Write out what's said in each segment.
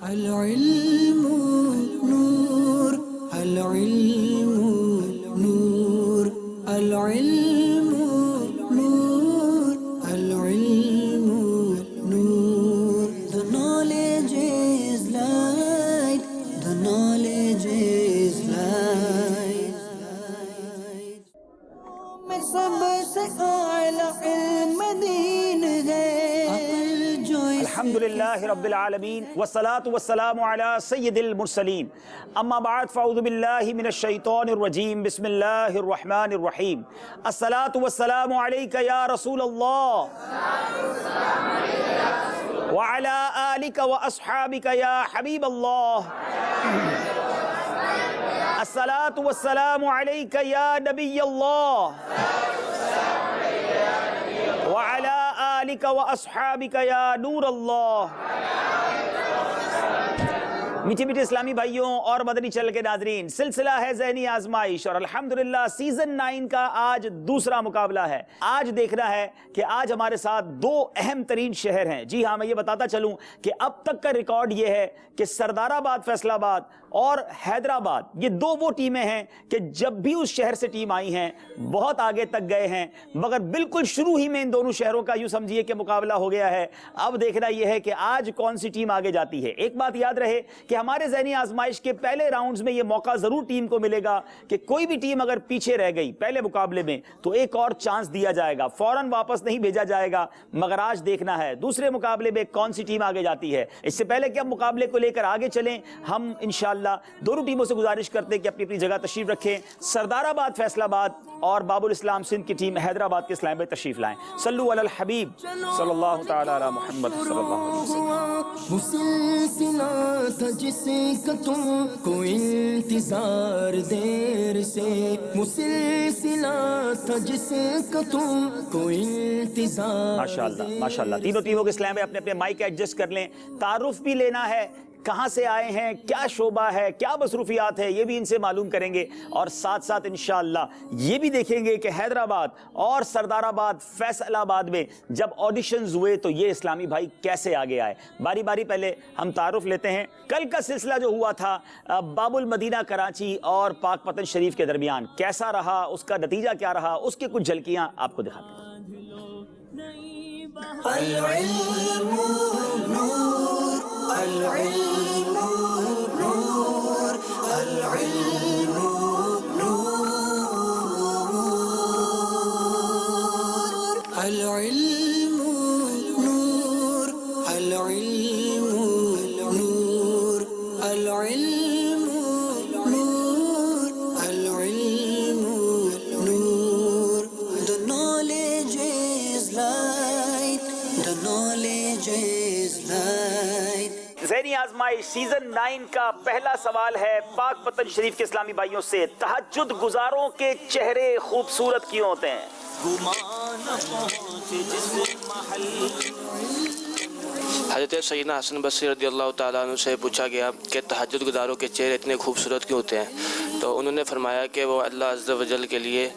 العلم نور العلم نور العلم نور العلم نور The knowledge is light The knowledge is light میں سب سے اعلیٰ علم دین ہے الحمدللہ رب العالمین والصلاة والسلام علی سید المرسلین اما بعد فاعوذ باللہ من الشیطان الرجیم بسم اللہ الرحمن الرحیم الصلاة والسلام علیک یا رسول اللہ وعلی آلک واصحابک یا حبیب اللہ الصلاة والسلام علیک یا نبی اللہ وعلی آلک واصحابک یا نور اللہ۔ میٹھے میٹھے اسلامی بھائیوں اور مدنی چینل کے ناظرین، سلسلہ ہے ذہنی آزمائش اور الحمدللہ سیزن 9 کا آج دوسرا مقابلہ ہے۔ آج دیکھنا ہے کہ آج ہمارے ساتھ دو اہم ترین شہر ہیں۔ جی ہاں، میں یہ بتاتا چلوں کہ اب تک کا ریکارڈ یہ ہے کہ سردار آباد، فیصل آباد اور حیدرآباد، یہ دو وہ ٹیمیں ہیں کہ جب بھی اس شہر سے ٹیم آئی ہیں بہت آگے تک گئے ہیں، مگر بالکل شروع ہی میں ان دونوں شہروں کا یوں سمجھیے کہ مقابلہ ہو گیا ہے۔ اب دیکھنا یہ ہے کہ آج کون سی ٹیم آگے جاتی ہے۔ ایک بات یاد رہے کہ ہمارے ذہنی آزمائش کے پہلے راؤنڈز میں یہ موقع ضرور ٹیم کو ملے گا کہ کوئی بھی ٹیم اگر پیچھے رہ گئی پہلے مقابلے میں تو ایک اور چانس دیا جائے گا، فوراً واپس نہیں بھیجا جائے گا۔ مگر آج دیکھنا ہے دوسرے مقابلے میں کون سی ٹیم آگے جاتی ہے۔ اس سے پہلے کہ ہم مقابلے کو لے کر آگے چلیں، ہم انشاءاللہ دونوں ٹیموں سے گزارش کرتے ہیں کہ اپنی اپنی جگہ تشریف رکھیں۔ سردار آباد فیصل آباد اور باب الاسلام سندھ کی ٹیم حیدرآباد کے اسلام میں تشریف لائیں۔ صلو علی الحبیب صلی اللہ تعالی علی محمد صلی اللہ علیہ وسلم۔ مسلسلہ تھا جس کا تم کو انتظار دیر سے، مسلسلہ تھا جس کا تم کو انتظار۔ ماشاءاللہ ماشاءاللہ، تینوں ٹیموں کے اسلام میں اپنے اپنے مائک ایڈجسٹ کر لیں۔ تعارف بھی لینا ہے، کہاں سے آئے ہیں، کیا شعبہ ہے، کیا مصروفیات ہے، یہ بھی ان سے معلوم کریں گے، اور ساتھ ساتھ انشاءاللہ یہ بھی دیکھیں گے کہ حیدرآباد اور سردار آباد، فیصل آباد میں جب آڈیشنز ہوئے تو یہ اسلامی بھائی کیسے آگے آئے۔ باری باری پہلے ہم تعارف لیتے ہیں۔ کل کا سلسلہ جو ہوا تھا باب المدینہ کراچی اور پاک پتن شریف کے درمیان، کیسا رہا، اس کا نتیجہ کیا رہا، اس کی کچھ جھلکیاں آپ کو دکھاتے ہیں۔ العلم نور العلم نور العلم نور العلم نور العلم نور العلم نور العلم نور The knowledge is light The knowledge is light ذہنی آزمائش سیزن 9 کا پہلا سوال ہے پاک پتن شریف کے اسلامی بھائیوں سے۔ تہجد گزاروں کے چہرے خوبصورت کیوں ہوتے ہیں؟ حضرت سیدنا حسن بصری رضی اللہ تعالیٰ عنہ سے پوچھا گیا کہ تہجد گزاروں کے چہرے اتنے خوبصورت کیوں ہوتے ہیں، تو انہوں نے فرمایا کہ وہ اللہ عز و جل کے لیے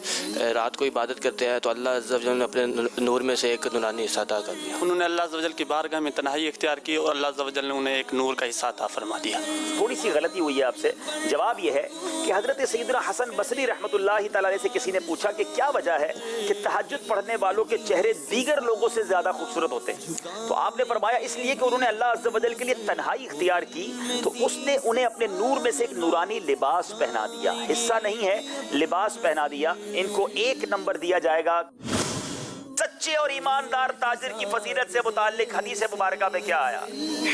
رات کو عبادت کرتے ہیں، تو اللہ عز و جل نے اپنے نور میں سے ایک نورانی حصہ عطا کر دیا۔ انہوں نے اللہ عز و جل کی بارگاہ میں تنہائی اختیار کی اور اللہ عز و جل نے انہیں ایک نور کا حصہ عطا فرما دیا۔ تھوڑی سی غلطی ہوئی ہے آپ سے۔ جواب یہ ہے کہ حضرت سیدنا حسن بصری رحمۃ اللہ تعالیٰ علیہ سے کسی نے پوچھا کہ کیا وجہ ہے کہ تہجد پڑھنے والوں کے چہرے دیگر لوگوں سے زیادہ خوبصورت ہوتے ہیں، تو آپ نے فرمایا اس لیے کہ انہوں نے اللہ عز و جل کے لیے تنہائی اختیار کی تو اس نے انہیں اپنے نور میں سے ایک نورانی لباس پہنا دیا، حصہ نہیں ہے، لباس پہنا دیا۔ ان کو 1 نمبر دیا جائے گا۔ سچے اور ایماندار تاجر کی فضیلت سے متعلق حدیث مبارکہ میں کیا آیا؟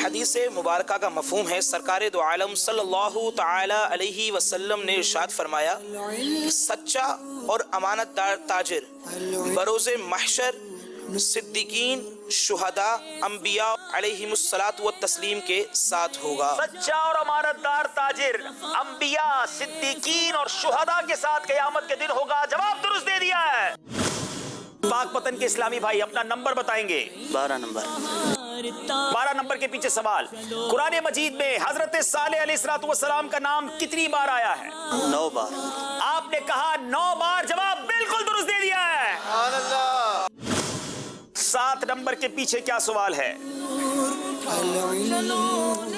حدیث مبارکہ کا مفہوم ہے، سرکار دو عالم صلی اللہ تعالی علیہ وسلم نے ارشاد فرمایا، سچا اور امانت دار تاجر بروز محشر صدیقین، شہداء، انبیاء علیہم الصلاۃ والتسلیم کے ساتھ ہوگا۔ سچا اور امانت دار تاجر انبیاء، صدیقین اور شہداء کے ساتھ قیامت کے دن ہوگا۔ جواب درست دے دیا ہے۔ پاک پتن کے اسلامی بھائی اپنا نمبر بتائیں گے۔ 12 نمبر۔ 12 نمبر کے پیچھے سوال، قرآن مجید میں حضرت صالح علیہ السلام کا نام کتنی بار آیا ہے؟ 9 بار۔ آپ نے کہا 9 بار، جواب بالکل درست دے دیا ہے۔ 7 نمبر کے پیچھے کیا سوال ہے؟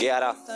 11।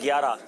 11।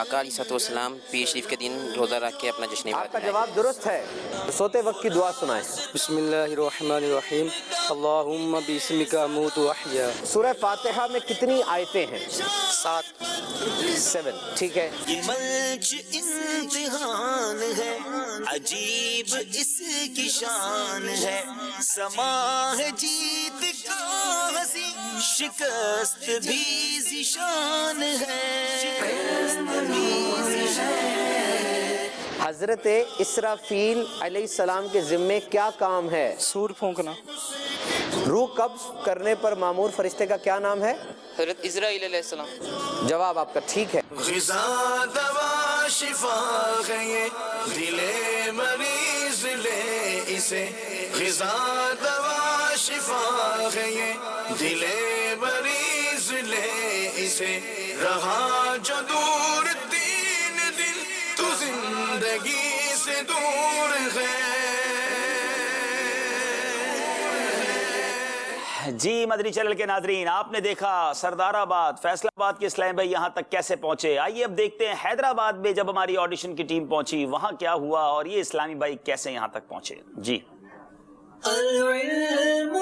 آقا علیہ السلام پیر شریف کے دن روزہ رکھ کے اپنا جشن آپ کا جواب درست ہے. سوتے وقت کی دعا سنائیں. بسم اللہ الرحمن الرحیم اللہم باسمک اموت واحیا. سورہ فاتحہ میں کتنی آیتیں ہیں؟ 7. ٹھیک ہے. یہ منچ امتحان ہے، عجیب اس کی شان ہے، سما ہے جیت کا ہنسی، شکست بھی ذیشان ہے. حضرت اسرافیل علیہ السلام کے ذمے کیا کام ہے؟ سور پھونکنا. روح قبض کرنے پر مامور فرشتے کا کیا نام ہے؟ حضرت اسرائیل علیہ السلام. جواب آپ کا ٹھیک ہے. غذا دوا شفا ہے یہ، دل مریض لے اسے، غذا دوا شفا ہے یہ، دل مریض لے اسے، رہا جو دور 3 دن تو زندگی سے دور ہے. جی مدنی چینل کے ناظرین، آپ نے دیکھا سردار آباد فیصل آباد کے اسلام بھائی یہاں تک کیسے پہنچے. آئیے اب دیکھتے ہیں حیدرآباد میں جب ہماری آڈیشن کی ٹیم پہنچی وہاں کیا ہوا اور یہ اسلامی بھائی کیسے یہاں تک پہنچے. جی العلم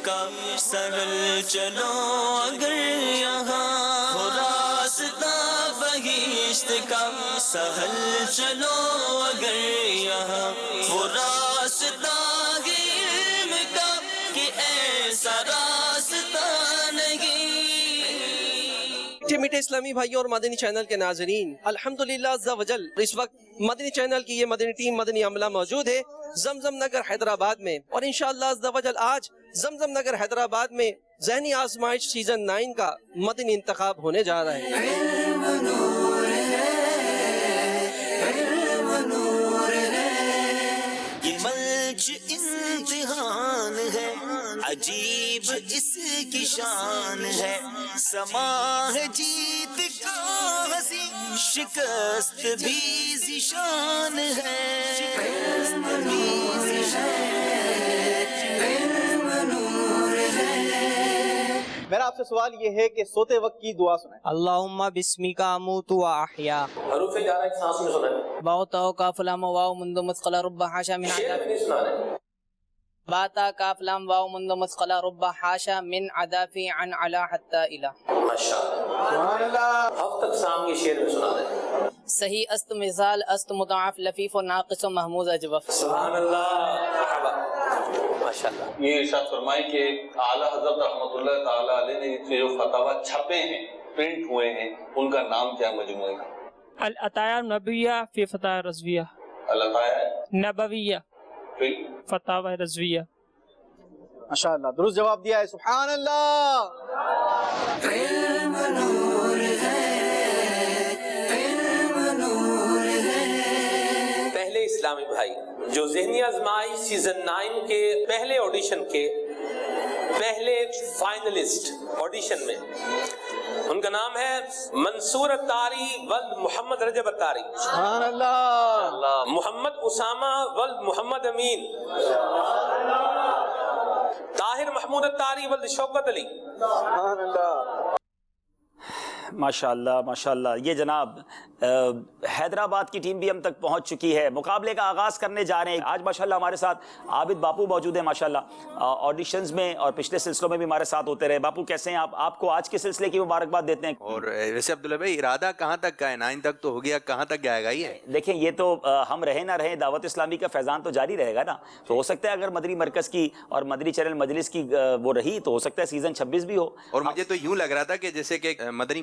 کا سہل چلو اگر یہاں ہو راستہ بہشت کا سہل چلو اگر یہاں وہ راستہ علم کا کہ ایسا راستہ نہیں. میٹھے اسلامی بھائیوں اور مدنی چینل کے ناظرین، الحمدللہ عز و جل اس وقت مدنی چینل کی یہ مدنی ٹیم مدنی عملہ موجود ہے زمزم نگر حیدرآباد میں، اور انشاءاللہ عز و جل آج زمزم نگر حیدرآباد میں ذہنی آزمائش سیزن 9 کا مدنی انتخاب ہونے جا رہا ہے. یہ منچ امتحان ہے، عجیب اس کی شان ہے، سما ہے جیت کا ہنسی، شکست بھی ذیشان ہے. میرا آپ سے سوال یہ ہے کہ سوتے وقت کی دعا سنائیں. اللہم باسمک اموت واحیا. حروف جارہ ایک سانس میں سنائیں. واو تاو کاف لام واو مند مثقل رب حاشا من عذاب. باتا کاف لام واو مند مثقل رب حاشا من عذافی عن علا حتی الہ. ماشاءاللہ. ہفتہ اقسام کی شعر میں سنا دیں. صحیح است مثال است مضاعف لفیف و ناقص و محموز اجوف. سبحان اللہ. ماشاءاللہ. یہ ارشاد فرمائے کہ اعلیٰ حضرت رحمۃ اللہ تعالیٰ علیہ نے جو فتاوی چھپے ہیں پرنٹ ہوئے ہیں ان کا نام کیا مجموعے کا؟ العطایا نبویہ فی فتاوی رضویہ. العطایا نبویہ فی فتاوی رضویہ. ماشاءاللہ درست جواب دیا ہے. سبحان اللہ. علم نور ہے، علم نور ہے. پہلے اسلامی بھائی جو ذہنی آزمائش سیزن 9 کے پہلے آڈیشن کے پہلے فائنلسٹ آڈیشن میں، ان کا نام ہے منصور اتاری ولد محمد رجب اتاری. سبحان اللہ. محمد اسامہ ولد محمد امین. طاہر محمود اتاری ولد شوکت علی. سبحان اللہ. ماشاءاللہ ماشاءاللہ. یہ جناب حیدرآباد کی ٹیم بھی ہم تک پہنچ چکی ہے. مقابلے کا آغاز کرنے جا رہے ہیں. آج ماشاءاللہ ہمارے ساتھ عابد باپو موجود ہیں. ماشاءاللہ آڈیشنز میں اور پچھلے سلسلوں میں بھی ہمارے ساتھ ہوتے رہے. باپو کیسے ہیں آپ کو آج کے سلسلے کی مبارکباد دیتے ہیں. اور ویسے عبداللہ بھائی ارادہ کہاں تک کا ہے؟ 9 تک تو ہو گیا، کہاں تک جائے گا یہ؟ دیکھیں یہ تو ہم رہے نہ رہے دعوت اسلامی کا فیضان تو جاری رہے گا نا. تو ہو سکتا ہے اگر مدنی مرکز کی اور مدنی چینل مجلس کی وہ رہی تو ہو سکتا ہے سیزن 26 بھی ہو. اور مجھے تو یوں لگ رہا تھا کہ جیسے کہ مدنی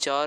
4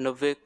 90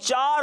4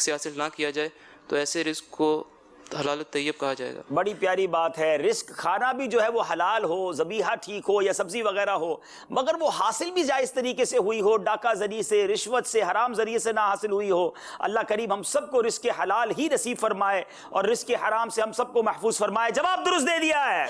سے حاصل نہ کیا جائے تو ایسے رزق کو حلال طیب کہا جائے گا۔ بڑی پیاری بات ہے، رزق کھانا بھی جو ہے وہ حلال ہو، ذبیحہ ٹھیک ہو یا سبزی وغیرہ ہو، مگر وہ حاصل بھی جائز طریقے سے ہوئی ہو، ڈاکہ ذریعے سے، رشوت سے، حرام ذریعے سے نہ حاصل ہوئی ہو۔ اللہ کریم ہم سب کو رزق حلال ہی نصیب فرمائے اور رزق حرام سے ہم سب کو محفوظ فرمائے۔ جواب درست دے دیا ہے۔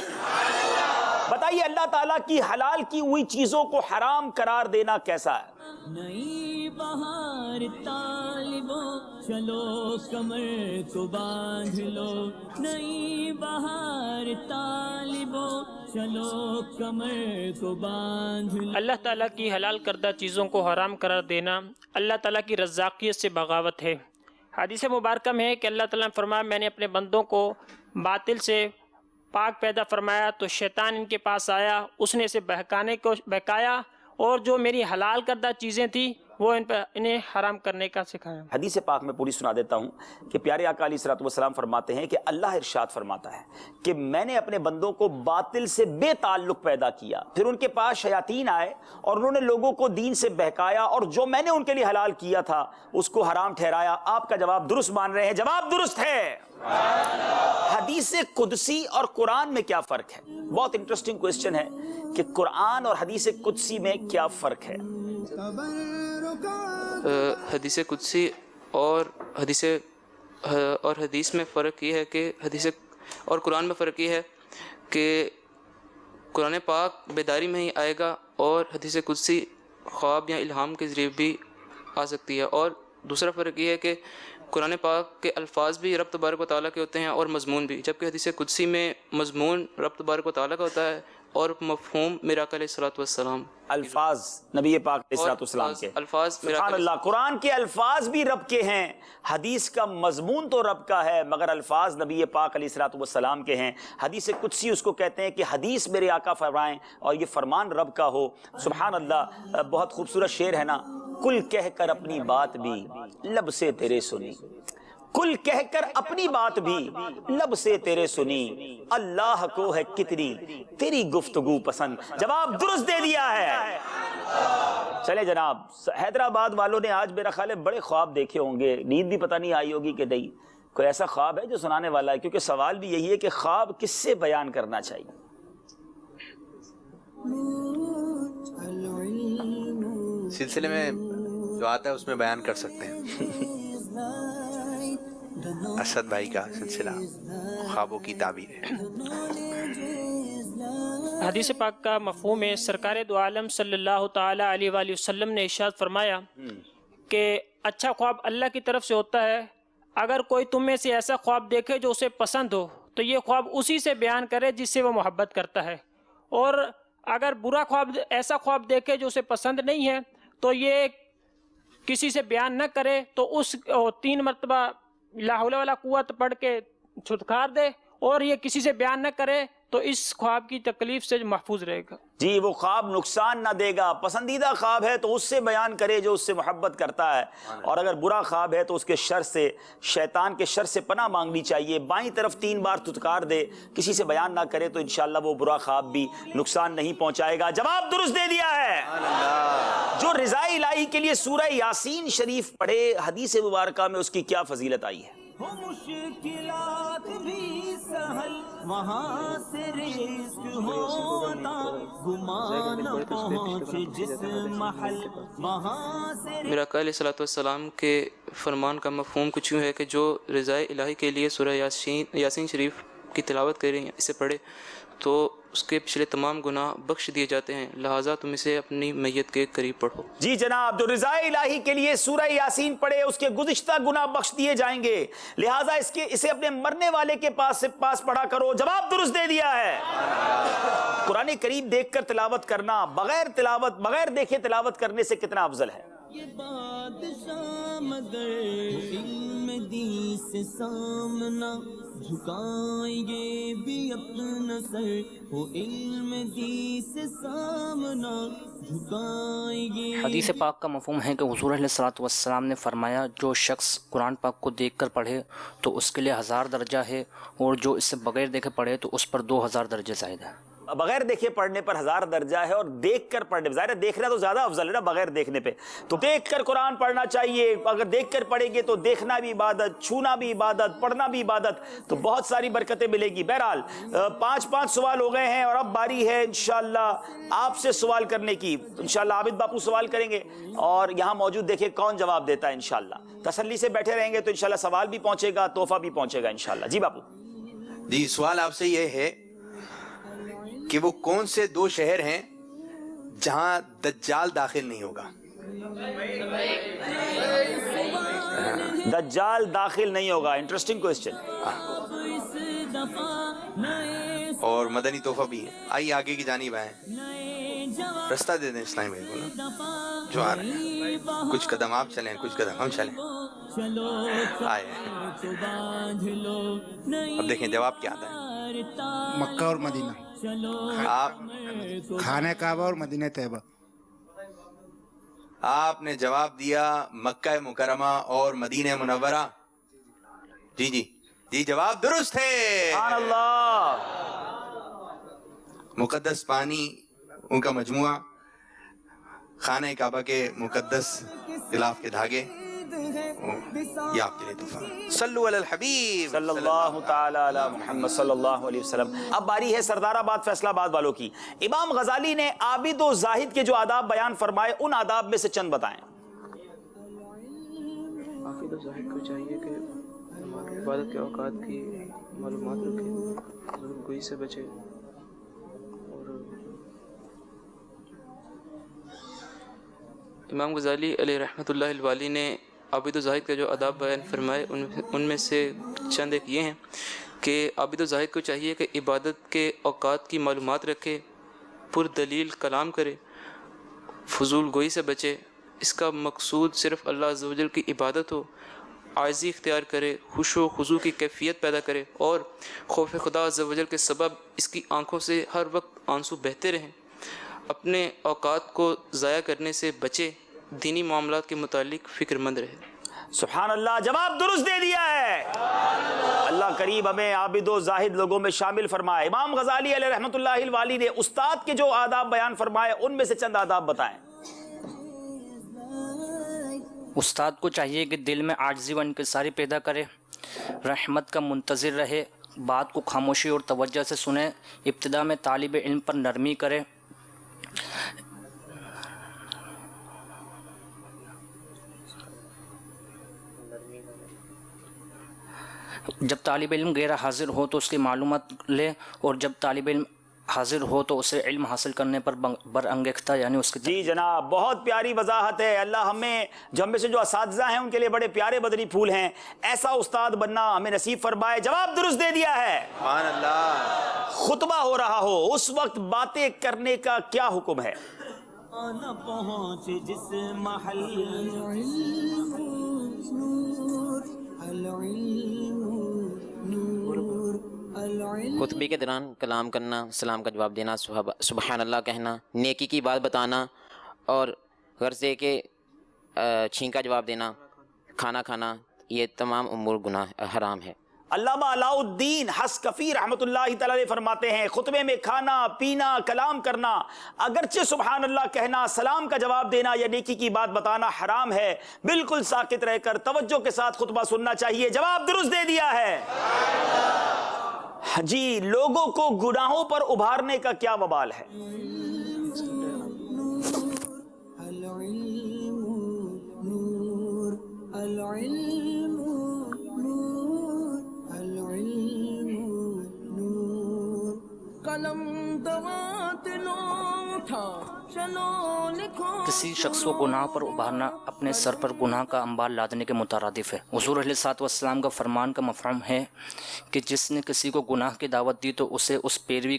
بتائیے اللہ تعالیٰ کی حلال کی ہوئی چیزوں کو حرام قرار دینا کیسا ہے؟ نئی بہار طالبو چلو کمر کو باندھ لو، نئی بہار طالبو چلو کمر کو باندھ لو۔ اللہ تعالیٰ کی حلال کردہ چیزوں کو حرام قرار دینا اللہ تعالیٰ کی رزاقیت سے بغاوت ہے۔ حدیث مبارکہ میں ہے کہ اللہ تعالیٰ نے فرمایا میں نے اپنے بندوں کو باطل سے پاک پیدا فرمایا تو شیطان ان کے پاس آیا، اس نے اسے بہکایا اور جو میری حلال کردہ چیزیں تھیں وہ انہیں حرام کرنے کا سکھایا۔ حدیث پاک میں پوری سنا دیتا ہوں کہ پیارے آقا علیہ الصلوۃ والسلام فرماتے ہیں کہ اللہ ارشاد فرماتا ہے کہ میں نے اپنے بندوں کو باطل سے بے تعلق پیدا کیا، پھر ان کے پاس شیاطین آئے اور انہوں نے لوگوں کو دین سے بہکایا اور جو میں نے ان کے لیے حلال کیا تھا اس کو حرام ٹھہرایا۔ آپ کا جواب درست مان رہے ہیں، جواب درست ہے۔ حدیث قدسی اور قرآن میں کیا فرق ہے؟ بہت انٹرسٹنگ کوئسچن ہے کہ قرآن اور حدیث قدسی میں کیا فرق ہے؟ حدیث قدسی اور حدیث میں فرق یہ ہے کہ حدیث اور قرآن میں فرق یہ ہے کہ قرآن پاک بیداری میں ہی آئے گا اور حدیث قدسی خواب یا الہام کے ذریعے بھی آ سکتی ہے۔ اور دوسرا فرق یہ ہے کہ قرآن پاک کے الفاظ بھی رب تبارک و تعالیٰ کے ہوتے ہیں اور مضمون بھی، جبکہ حدیث قدسی میں مضمون رب تبارک و تعالیٰ کا ہوتا ہے اور مفہوم میرا آقا علیہ الصلوۃ والسلام، الفاظ نبی پاک علیہ الصلوۃ والسلام کے، الفاظ سبحان اللہ۔ قرآن کے الفاظ بھی رب کے ہیں، حدیث کا مضمون تو رب کا ہے مگر الفاظ نبی پاک علیہ الصلوۃ والسلام کے ہیں۔ حدیث قدسی اس کو کہتے ہیں کہ حدیث میرے آقا فرمائیں اور یہ فرمان رب کا ہو۔ سبحان اللہ، بہت خوبصورت شعر ہے نا، کل کہہ کر اپنی بات بھی لب سے تیرے سنی، کل کہہ کر اپنی بات بھی لب سے تیرے سنی، اللہ کو ہے کتنی تیری گفتگو پسند۔ جواب درست دے دیا ہے۔ چلے جناب، حیدرآباد والوں نے آج میرا خیال ہے بڑے خواب دیکھے ہوں گے، نیند بھی پتہ نہیں آئی ہوگی کہ نہیں، کوئی ایسا خواب ہے جو سنانے والا ہے؟ کیونکہ سوال بھی یہی ہے کہ خواب کس سے بیان کرنا چاہیے؟ سلسلے میں جو آتا ہے اس میں بیان کر سکتے ہیں۔ اسد بھائی کا سلسلہ خوابوں کی تعبیر ہے۔ حدیث پاک کا مفہوم ہے، سرکار دو عالم صلی اللہ تعالیٰ علیہ وآلہ وسلم نے ارشاد فرمایا کہ اچھا خواب اللہ کی طرف سے ہوتا ہے، اگر کوئی تم میں سے ایسا خواب دیکھے جو اسے پسند ہو تو یہ خواب اسی سے بیان کرے جس سے وہ محبت کرتا ہے، اور اگر برا خواب ایسا خواب دیکھے جو اسے پسند نہیں ہے تو یہ کسی سے بیان نہ کرے، تو اس 3 مرتبہ لا حول ولا قوت پڑھ کے چھٹکار دے، اور یہ کسی سے بیان نہ کرے تو اس خواب کی تکلیف سے محفوظ رہے گا۔ جی، وہ خواب نقصان نہ دے گا، پسندیدہ خواب ہے تو اس سے بیان کرے جو اس سے محبت کرتا ہے، اور اگر برا خواب ہے تو اس کے شر سے، شیطان کے شر سے پناہ مانگنی چاہیے، بائیں طرف 3 بار تھتکار دے، کسی سے بیان نہ کرے تو انشاءاللہ وہ برا خواب بھی نقصان نہیں پہنچائے گا۔ جواب درست دے دیا ہے۔ جو رضا الہی کے لیے سورہ یاسین شریف پڑھے، حدیث مبارکہ میں اس کی کیا فضیلت آئی ہے؟ مشکلات بھی سہل وہاں سے رزق ہوتا، گمان پہنچ جس محل وہاں سے۔ میرا آقا علیہ الصلوۃ والسلام کے فرمان کا مفہوم کچھ یوں ہے کہ جو رضا الہی کے لیے سورہ یاسین شریف کی تلاوت کریں، اسے پڑھے تو اس کے پچھلے تمام گناہ بخش دیے جاتے ہیں، لہٰذا تم اسے اپنی میت کے قریب پڑھو۔ جی جناب، جو رضا الہی کے لیے سورہ یاسین پڑھے اس کے گزشتہ گناہ بخش دیے جائیں گے، لہٰذا اسے اپنے مرنے والے کے پاس پڑھا کرو۔ جواب درست دے دیا ہے۔ قرآن کریم دیکھ کر تلاوت کرنا بغیر دیکھے تلاوت کرنے سے کتنا افضل ہے؟ یہ بادشاہ مگر علم دی سے سامنا جھکائیں گے بھی اپنا سر، وہ علم دی سے سامنا جھکائیں گے۔ حدیث پاک کا مفہوم ہے کہ حضور علیہ الصلوۃ والسلام نے فرمایا جو شخص قرآن پاک کو دیکھ کر پڑھے تو اس کے لیے 1000 درجہ ہے، اور جو اس سے بغیر دیکھے پڑھے تو اس پر 2000 درجے زائد ہے۔ بغیر دیکھے پڑھنے پر 1000 درجہ ہے اور دیکھ کر پڑھنے پر، ظاہر ہے دیکھنا تو زیادہ افضل ہے نا بغیر دیکھنے پہ، تو دیکھ کر قرآن پڑھنا چاہیے. اگر دیکھ کر پڑھیں گے تو دیکھنا بھی عبادت، چھونا بھی عبادت، پڑھنا بھی عبادت، تو بہت ساری برکتیں ملے گی. بہرحال 5 سوال ہو گئے ہیں اور اب باری ہے انشاءاللہ آپ سے سوال کرنے کی. انشاءاللہ عابد باپو سوال کریں گے اور یہاں موجود دیکھیں کون جواب دیتا ہے. انشاءاللہ تسلی سے بیٹھے رہیں گے تو انشاءاللہ سوال بھی پہنچے گا، تحفہ بھی پہنچے گا انشاءاللہ. جی باپو. جی سوال آپ سے یہ ہے کہ وہ کون سے 2 شہر ہیں جہاں دجال داخل نہیں ہوگا؟ دجال داخل نہیں ہوگا، انٹرسٹنگ کوئسچن. اور مدنی تحفہ بھی ہے. آئیے آگے کی جانب آئیں، رستہ دے دیں اسلام بھائی کو نا جو آ رہے ہیں. کچھ قدم آپ چلیں، کچھ قدم ہم چلیں. آئے اب دیکھیں جواب کیا آتا ہے. مکہ اور مدینہ، آپ خانہ کعبہ اور مدینہ طیبہ. آپ نے جواب دیا مکہ مکرمہ اور مدینہ منورہ. جی جی جی جواب درست ہے. سبحان اللہ. مقدس پانی ان کا مجموعہ، خانہ کعبہ کے مقدس غلاف کے دھاگے، یہ آپ کے لیے تحفہ. صلو علی الحبیب صلی اللہ تعالی علی محمد صلی اللہ علیہ وسلم. اب باری ہے سردار آباد فیصلہ آباد والوں کی. امام غزالی نے عابد و زاہد کے جو آداب بیان فرمائے ان آداب میں سے چند بتائیں. عابد و زاہد کو چاہیے کہ عبادت کے اوقات کی معلومات رکھے، ظلم گوئی سے بچے، اور امام غزالی علیہ رحمۃ اللہ الوالی نے عابد و زاہد کا جو آداب بیان فرمائے ان میں سے چند ایک یہ ہیں کہ عابد و زاہد کو چاہیے کہ عبادت کے اوقات کی معلومات رکھے، پر دلیل کلام کرے، فضول گوئی سے بچے، اس کا مقصود صرف اللہ عز و جل کی عبادت ہو، عاجزی اختیار کرے، خشوع و خضوع کی کیفیت پیدا کرے، اور خوف خدا عز و جل کے سبب اس کی آنکھوں سے ہر وقت آنسو بہتے رہیں، اپنے اوقات کو ضائع کرنے سے بچے، دینی معاملات کے متعلق فکر مند رہے. سبحان اللہ. جواب درست دے دیا ہے. اللہ قریب ہمیں عابد و زاہد لوگوں میں شامل فرمائے. امام غزالی علیہ رحمۃ اللہ الوالی نے استاد کے جو آداب بیان فرمائے ان میں سے چند آداب بتائیں. استاد کو چاہیے کہ دل میں عاجزی و انکساری پیدا کرے، رحمت کا منتظر رہے، بات کو خاموشی اور توجہ سے سنے، ابتدا میں طالب علم پر نرمی کرے، جب طالب علم غیر حاضر ہو تو اس کی معلومات لے، اور جب طالب علم حاضر ہو تو اسے علم حاصل کرنے پر برانگیختہ یعنی اس کی. جی جناب بہت پیاری وضاحت ہے. اللہ ہمیں جو ہم میں سے جو اساتذہ ہیں ان کے لیے بڑے پیارے بدنی پھول ہیں، ایسا استاد بننا ہمیں نصیب فرمائے. جواب درست دے دیا ہے. سبحان اللہ. خطبہ ہو رہا ہو اس وقت باتیں کرنے کا کیا حکم ہے؟ پہنچ جس محل خطبے کے دوران کلام کرنا، سلام کا جواب دینا، سبحان اللہ کہنا، نیکی کی بات بتانا، اور غرضے کے چھینکا جواب دینا، کھانا کھانا، یہ تمام امور گناہ حرام ہے. علامہ علاء الدین حسکفی رحمۃ اللہ تعالی فرماتے ہیں خطبے میں کھانا پینا کلام کرنا اگرچہ سبحان اللہ کہنا، سلام کا جواب دینا یا نیکی کی بات بتانا حرام ہے. بالکل ساکت رہ کر توجہ کے ساتھ خطبہ سننا چاہیے. جواب درست دے دیا ہے. جی لوگوں کو گناہوں پر ابھارنے کا کیا وبال ہے؟ کسی شخص کو گناہ پر ابھارنا اپنے سر پر گناہ کا انبار لادنے کے مترادف ہے. حضور علیہ الصلوۃ والسلام کا فرمان کا مفہوم ہے کہ جس نے کسی کو گناہ کی دعوت دی تو اسے اس پیروی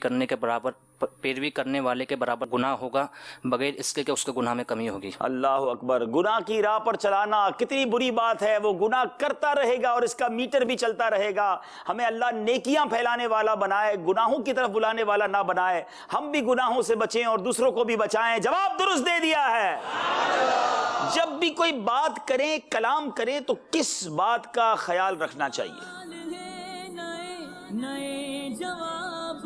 کرنے والے کے برابر گناہ ہوگا، بغیر اس کے کہ اس کے گناہ میں کمی ہوگی. اللہ اکبر. گناہ کی راہ پر چلانا کتنی بری بات ہے. وہ گناہ کرتا رہے گا اور اس کا میٹر بھی چلتا رہے گا. ہمیں اللہ نیکیاں پھیلانے والا بنائے، گناہوں کی طرف بلانے والا نہ بنائے. ہم بھی گناہوں سے بچیں اور دوسروں کو بھی بچائیں. جواب درست دے دیا ہے. جب بھی کوئی بات کریں کلام کریں تو کس بات کا خیال رکھنا چاہیے؟ نئے جواب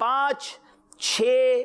5, 6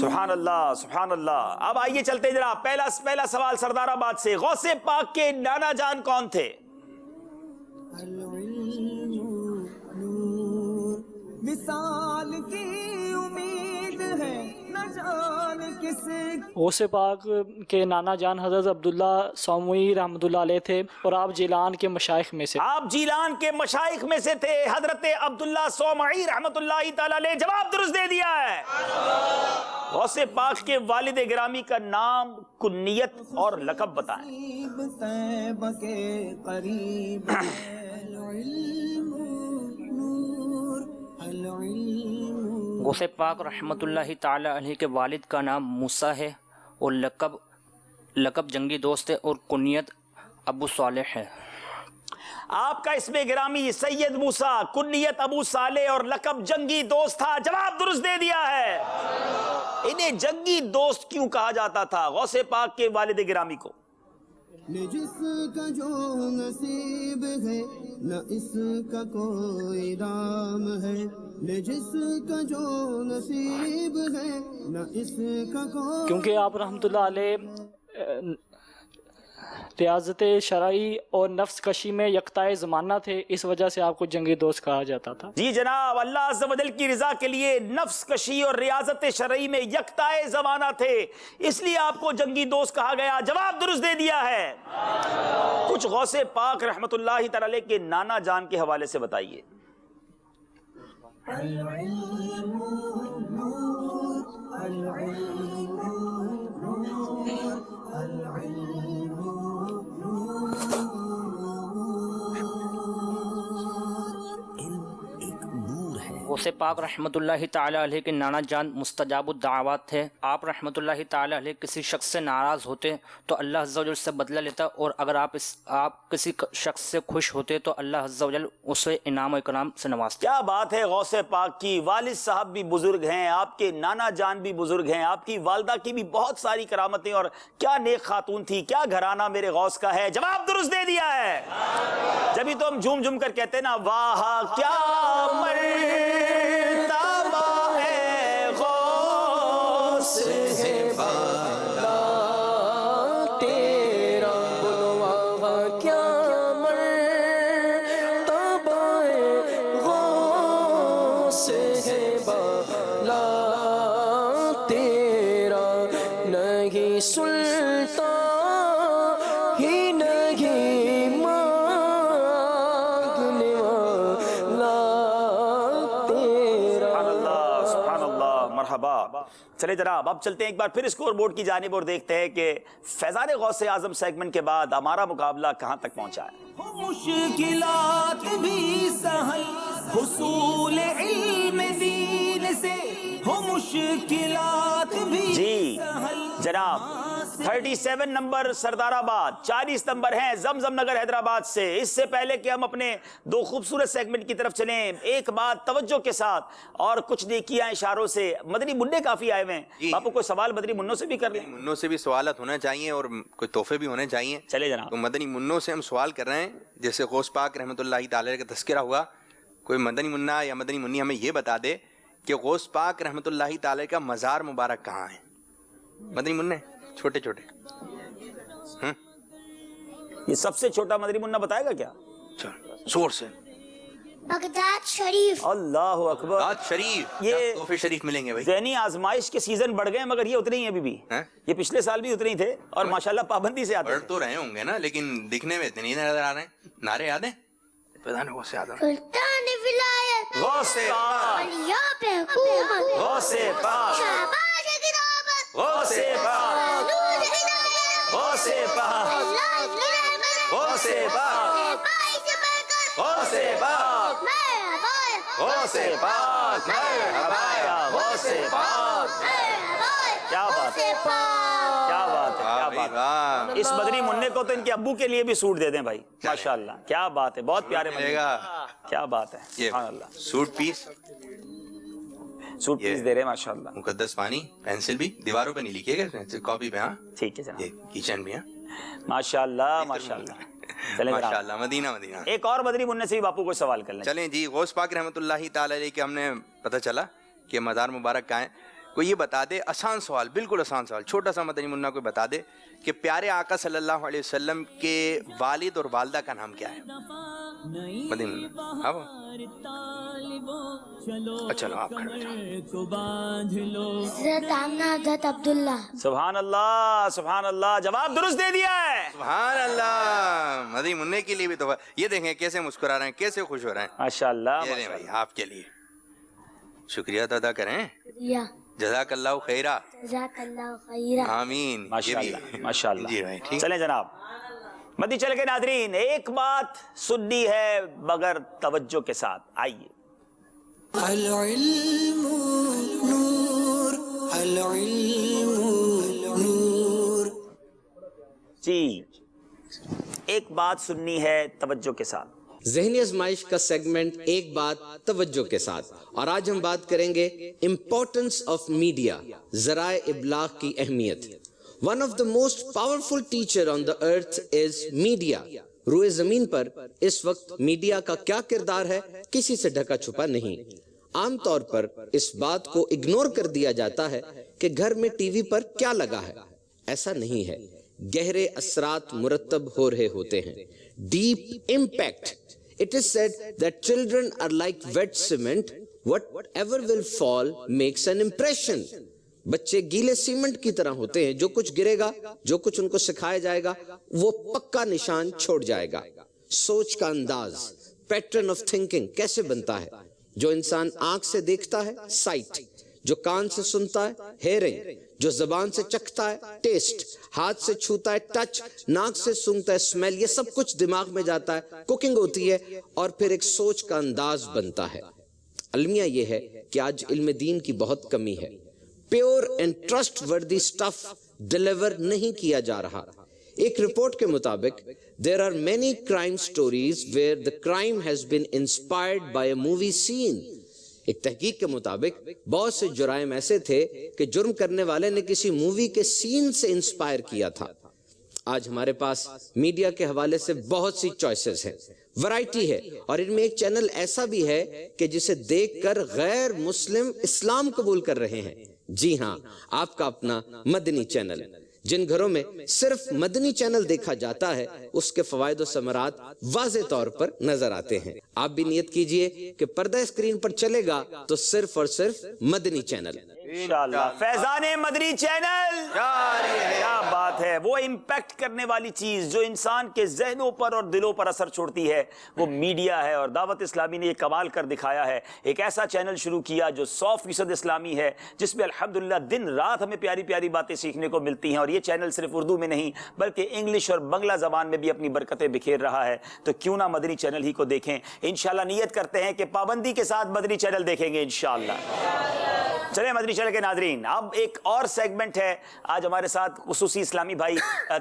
سبحان اللہ سبحان اللہ. اب آئیے چلتے جناب. پہلا سوال سردار آباد سے. غوث پاک کے نانا جان کون تھے؟ وصال کی امید ہے نہ جان کسے. غوث پاک کے نانا جان حضرت عبداللہ سوموی رحمۃ اللہ علیہ تھے اور آپ جیلان کے مشائخ میں سے. آپ جیلان کے مشائخ میں سے تھے حضرت عبداللہ سومعی رحمۃ اللہ تعالی علیہ. جواب درست دے دیا ہے. غوث پاک کے والد گرامی کا نام، کنیت اور لقب بتائیں. غوث پاک رحمۃ اللہ تعالی علیہ کے والد کا نام موسیٰ ہے اور لقب جنگی دوست ہے اور کنیت ابو صالح ہے. آپ کا اسم گرامی سید موسیٰ، کنیت ابو صالح اور لقب جنگی دوست تھا. جواب درست دے دیا ہے. انہیں جنگی دوست کیوں کہا جاتا تھا غوث پاک کے والد گرامی کو؟ جس کا جو نصیب ہے نہ اس کا کوئی دام ہے. جس کا جو نصیب ہے نہ اس کا کوئی. کیونکہ آپ رحمۃ اللہ علیہ ریاضت شرعی اور نفس کشی میں یکتائے زمانہ تھے، اس وجہ سے آپ کو جنگی دوست کہا جاتا تھا. جی جناب، اللہ عز و جل کی رضا کے لیے نفس کشی اور ریاضت شرعی میں یکتائے زمانہ تھے، اس لیے آپ کو جنگی دوست کہا گیا. جواب درست دے دیا ہے. کچھ غوث پاک رحمت اللہ تعالی علیہ کے نانا جان کے حوالے سے بتائیے. غوث پاک رحمۃ اللہ تعالی علیہ کے نانا جان مستجاب الدعوات تھے. آپ رحمۃ اللہ تعالی علیہ کسی شخص سے ناراض ہوتے تو اللہ عز و جل سے بدلہ لیتا، اور اگر آپ کسی شخص سے خوش ہوتے تو اللہ عز و جل اسے انعام و اکرام سے نوازتے. کیا بات ہے غوث پاک کی. والد صاحب بھی بزرگ ہیں، آپ کے نانا جان بھی بزرگ ہیں، آپ کی والدہ کی بھی بہت ساری کرامتیں، اور کیا نیک خاتون تھی. کیا گھرانہ میرے غوث کا ہے. جواب درست دے دیا ہے. جبھی تو ہم جھوم جھوم کر کہتے ہیں نا، واہ کیا مرتبہ ہے غوث ہے بالا تیرا. بلوا کیا مرتبہ ہے غوث ہے بالا تیرا. نہیں سلطان ہی نہیں مانگنے والا تیرا. سبحان اللہ مرحبا. چلے جناب، اب چلتے ہیں ایک بار پھر اسکور بورڈ کی جانب اور دیکھتے ہیں کہ فیضان غوث اعظم سیگمنٹ کے بعد ہمارا مقابلہ کہاں تک پہنچا ہے. مشکلات بھی سہل حصول علم دین سے ہو، مشکلات بھی جی جناب. 37 نمبر سردار آباد، 40 نمبر ہیں زمزم نگر حیدرآباد سے. اس سے پہلے کہ ہم اپنے دو خوبصورت سیگمنٹ کی طرف چلیں، ایک بات توجہ کے ساتھ اور کچھ نیکیاں اشاروں سے. مدنی منع کافی آئے ہوئے ہیں. باپو کوئی سوال مدنی منوں سے بھی کر لیں. منوں سے بھی سوالات ہونا چاہیے اور کوئی تحفے بھی ہونے چاہیے. چلے جناب. تو مدنی منوں سے ہم سوال کر رہے ہیں. جیسے غوث پاک رحمۃ اللہ تعالی کا تذکرہ ہوا، کوئی مدنی منا یا مدنی منی ہمیں یہ بتا دے کہ غوث پاک رحمۃ اللہ تعالی کا مزار مبارک کہاں ہے. مدنی منع چھوٹے چھوٹے. یہ سب سے چھوٹا مدنی منہ بتائے گا کیا؟ زور سے. بغداد شریف. اللہ اکبر. بغداد شریف. یہ تحفے شریف ملیں گے بھائی. ذہنی آزمائش کے سیزن بڑھ گئے مگر یہ اتنے ہی ابھی بھی. یہ پچھلے سال بھی اتنے ہی تھے اور ماشاءاللہ پابندی سے آتے. بڑھ تو رہے ہوں گے نا، لیکن دکھنے میں اتنے ہی نظر آ رہے ہیں. نعرے یاد ہیں؟ فیضان غوث اعظم. سلطان ولایت. غوث پاک. اولیاء پہ حکومت. غوث پاک. شہباز خلافت. غوث پاک. نور ہدایت. غوث پاک. اللہ کی رحمت. غوث پاک. باعث برکت. غوث پاک. مرحبا. غوث پاک. مرحبا یا غوث پاک. کیا بات ہے، کیا بات ہے، کیا بات ہے. اس مدنی منع کو تو ان کے ابو کے لیے بھی سوٹ دے دیں بھائی. ماشاءاللہ کیا بات ہے، بہت پیارے ملے گا. کیا بات ہے، سبحان اللہ. سوٹ پیس دے رہے ہیں ماشاءاللہ. مقدس پانی، پینسل بھی دیواروں پہ نہیں لکھیے گا، کاپی پہ. ہاں ٹھیک ہے جناب. کچن بھی. ماشاءاللہ ماشاءاللہ. چلیں ماشاءاللہ. مدینہ مدینہ. ایک اور مدنی منع سے بھی باپو کو سوال کر لیں. چلیں جی. غوث پاک رحمۃ اللہ تعالی علیہ کے ہم نے پتہ چلا کہ مزار مبارک کہاں ہے. کوئی یہ بتا دے، آسان سوال، بالکل آسان سوال، چھوٹا سا مدنی منا کوئی بتا دے کہ پیارے آقا صلی اللہ علیہ وسلم کے والد اور والدہ کا نام کیا ہے؟ مدنی منا، ہاں چلو آپ کھڑے ہو جاؤ۔ حضرت آمنہ، حضرت عبداللہ۔ سبحان اللہ، سبحان اللہ، جواب درست دے دیا ہے۔ سبحان اللہ، مدنی منع کے لیے بھی تو یہ دیکھیں کیسے مسکرا رہے ہیں، کیسے خوش ہو رہے ہیں۔ ماشاءاللہ، یہ بھائی آپ کے لیے شکریہ ادا کریں، یا جزاک اللہ خیرہ، جزاک اللہ خیرہ، آمین۔ ماشاءاللہ، ماشاءاللہ۔ جی بھائی ٹھیک۔ چلیں جناب، مدنی چل کے ناظرین، ایک بات سننی ہے مگر توجہ کے ساتھ، آئیے۔ العلم نور، العلم نور۔ جی، ایک بات سننی ہے توجہ کے ساتھ۔ ذہنی آزمائش کا سیگمنٹ ایک بات توجہ کے ساتھ، اور آج ہم بات کریں گے امپورٹنس آف میڈیا، ذرائع ابلاغ کی اہمیت۔ One of the most powerful teacher on the earth is media. روئے زمین پر اس وقت میڈیا کا کیا کردار ہے کسی سے ڈھکا چھپا نہیں۔ عام طور پر اس بات کو اگنور کر دیا جاتا ہے کہ گھر میں ٹی وی پر کیا لگا ہے، ایسا نہیں ہے۔ گہرے اثرات مرتب ہو رہے ہوتے ہیں، deep impact. It is said that children are like wet cement. Whatever will fall makes an impression. بچے گیلے سیمنٹ کی طرح ہوتے ہیں، جو کچھ گرے گا، جو کچھ ان کو سکھایا جائے گا، وہ پکا نشان چھوڑ جائے گا۔ سوچ کا انداز، پیٹرن آف تھنکنگ کیسے بنتا ہے؟ جو انسان آنکھ سے دیکھتا ہے، سائٹ، جو کان سے سنتا ہے، ہیئرنگ، جو زبان سے چکھتا ہے، ٹیسٹ، ہاتھ سے چھوتا ہے، ٹچ، ناک سے سونگتا ہے، اسمیل، یہ سب کچھ دماغ میں جاتا ہے، کوکنگ ہوتی ہے، اور پھر ایک سوچ کا انداز بنتا ہے۔ المیہ یہ ہے کہ آج علم دین کی بہت کمی ہے، پیور اینڈ ٹرسٹ وردی سٹف ڈیلیور نہیں کیا جا رہا۔ ایک رپورٹ کے مطابق there are many crime stories where the crime has been inspired by a movie scene۔ ایک تحقیق کے مطابق بہت سے جرائم ایسے تھے کہ جرم کرنے والے نے کسی مووی کے سین سے انسپائر کیا تھا۔ آج ہمارے پاس میڈیا کے حوالے سے بہت سی چوائسز ہیں، ورائٹی ہے، اور ان میں ایک چینل ایسا بھی ہے کہ جسے دیکھ کر غیر مسلم اسلام قبول کر رہے ہیں۔ جی ہاں، آپ کا اپنا مدنی چینل۔ جن گھروں میں صرف مدنی چینل دیکھا جاتا ہے، اس کے فوائد و ثمرات واضح طور پر نظر آتے ہیں۔ آپ بھی نیت کیجئے کہ پردہ اسکرین پر چلے گا تو صرف اور صرف مدنی چینل۔ انشاءاللہ فیضان مدنی چینل، کیا بات ہے! وہ امپیکٹ کرنے والی چیز جو انسان کے ذہنوں پر اور دلوں پر اثر چھوڑتی ہے، وہ میڈیا ہے، اور دعوت اسلامی نے یہ کمال کر دکھایا ہے۔ ایک ایسا چینل شروع کیا جو 100% اسلامی ہے، جس میں الحمدللہ دن رات ہمیں پیاری پیاری باتیں سیکھنے کو ملتی ہیں، اور یہ چینل صرف اردو میں نہیں بلکہ انگلش اور بنگلہ زبان میں بھی اپنی برکتیں بکھیر رہا ہے۔ تو کیوں نہ مدنی چینل ہی کو دیکھیں۔ انشاءاللہ نیت کرتے ہیں کہ پابندی کے ساتھ مدنی چینل دیکھیں گے انشاءاللہ۔ چلیں مدنی چینل کے ناظرین، اب ایک اور سیگمنٹ ہے۔ آج ہمارے ساتھ خصوصی اسلامی بھائی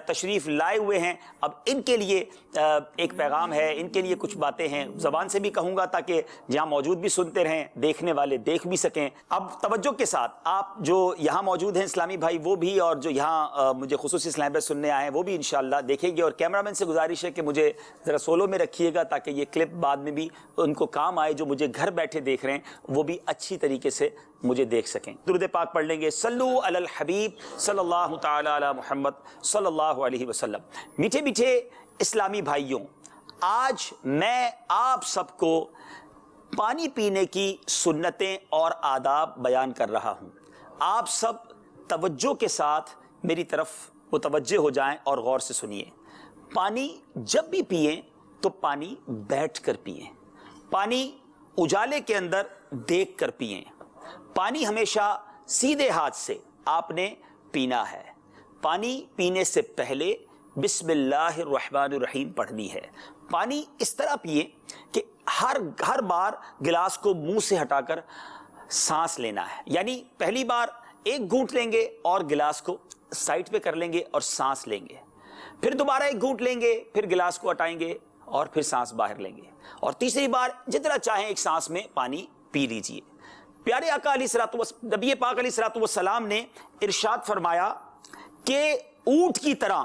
تشریف لائے ہوئے ہیں۔ اب ان کے لیے ایک پیغام ہے، ان کے لیے کچھ باتیں ہیں، زبان سے بھی کہوں گا تاکہ جہاں موجود بھی سنتے رہیں، دیکھنے والے دیکھ بھی سکیں۔ اب توجہ کے ساتھ آپ جو یہاں موجود ہیں اسلامی بھائی وہ بھی، اور جو یہاں مجھے خصوصی اسلامی بھائی سننے آئے ہیں وہ بھی انشاءاللہ دیکھیں گے۔ اور کیمرہ مین سے گزارش ہے کہ مجھے ذرا سولو میں رکھیے گا تاکہ یہ کلپ بعد میں بھی ان کو کام آئے، جو مجھے گھر بیٹھے دیکھ رہے ہیں وہ بھی اچھی طریقے سے مجھے دیکھ سکیں۔ درود پاک پڑھ لیں گے، صلو علی الحبیب صلی اللہ تعالی علی محمد صلی اللہ علیہ وسلم۔ میٹھے میٹھے اسلامی بھائیوں، آج میں آپ سب کو پانی پینے کی سنتیں اور آداب بیان کر رہا ہوں۔ آپ سب توجہ کے ساتھ میری طرف متوجہ ہو جائیں اور غور سے سنیے۔ پانی جب بھی پئیں تو پانی بیٹھ کر پئیں، پانی اجالے کے اندر دیکھ کر پئیں، پانی ہمیشہ سیدھے ہاتھ سے آپ نے پینا ہے۔ پانی پینے سے پہلے بسم اللہ الرحمن الرحیم پڑھنی ہے۔ پانی اس طرح پئیں کہ ہر بار گلاس کو منہ سے ہٹا کر سانس لینا ہے، یعنی پہلی بار ایک گھونٹ لیں گے اور گلاس کو سائڈ پہ کر لیں گے اور سانس لیں گے، پھر دوبارہ ایک گھونٹ لیں گے، پھر گلاس کو ہٹائیں گے اور پھر سانس باہر لیں گے، اور تیسری بار جتنا چاہیں ایک سانس میں پانی پی لیجئے۔ پیارے آقا نبی پاک علیہ السلام نے ارشاد فرمایا کہ اونٹ کی طرح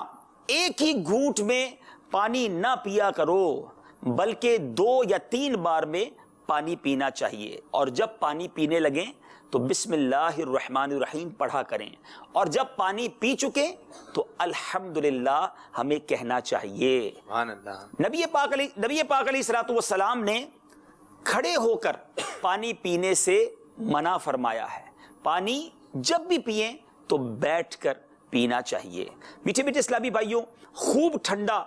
ایک ہی گھونٹ میں پانی نہ پیا کرو، بلکہ 2 یا 3 بار میں پانی پینا چاہیے، اور جب پانی پینے لگیں تو بسم اللہ الرحمن الرحیم پڑھا کریں، اور جب پانی پی چکے تو الحمدللہ ہمیں کہنا چاہیے۔ سبحان اللہ۔ نبی پاک علیہ الصلوۃ والسلام نے کھڑے ہو کر پانی پینے سے منع فرمایا ہے، پانی جب بھی پئیں تو بیٹھ کر پینا چاہیے۔ میٹھے میٹھے اسلامی بھائیوں، خوب ٹھنڈا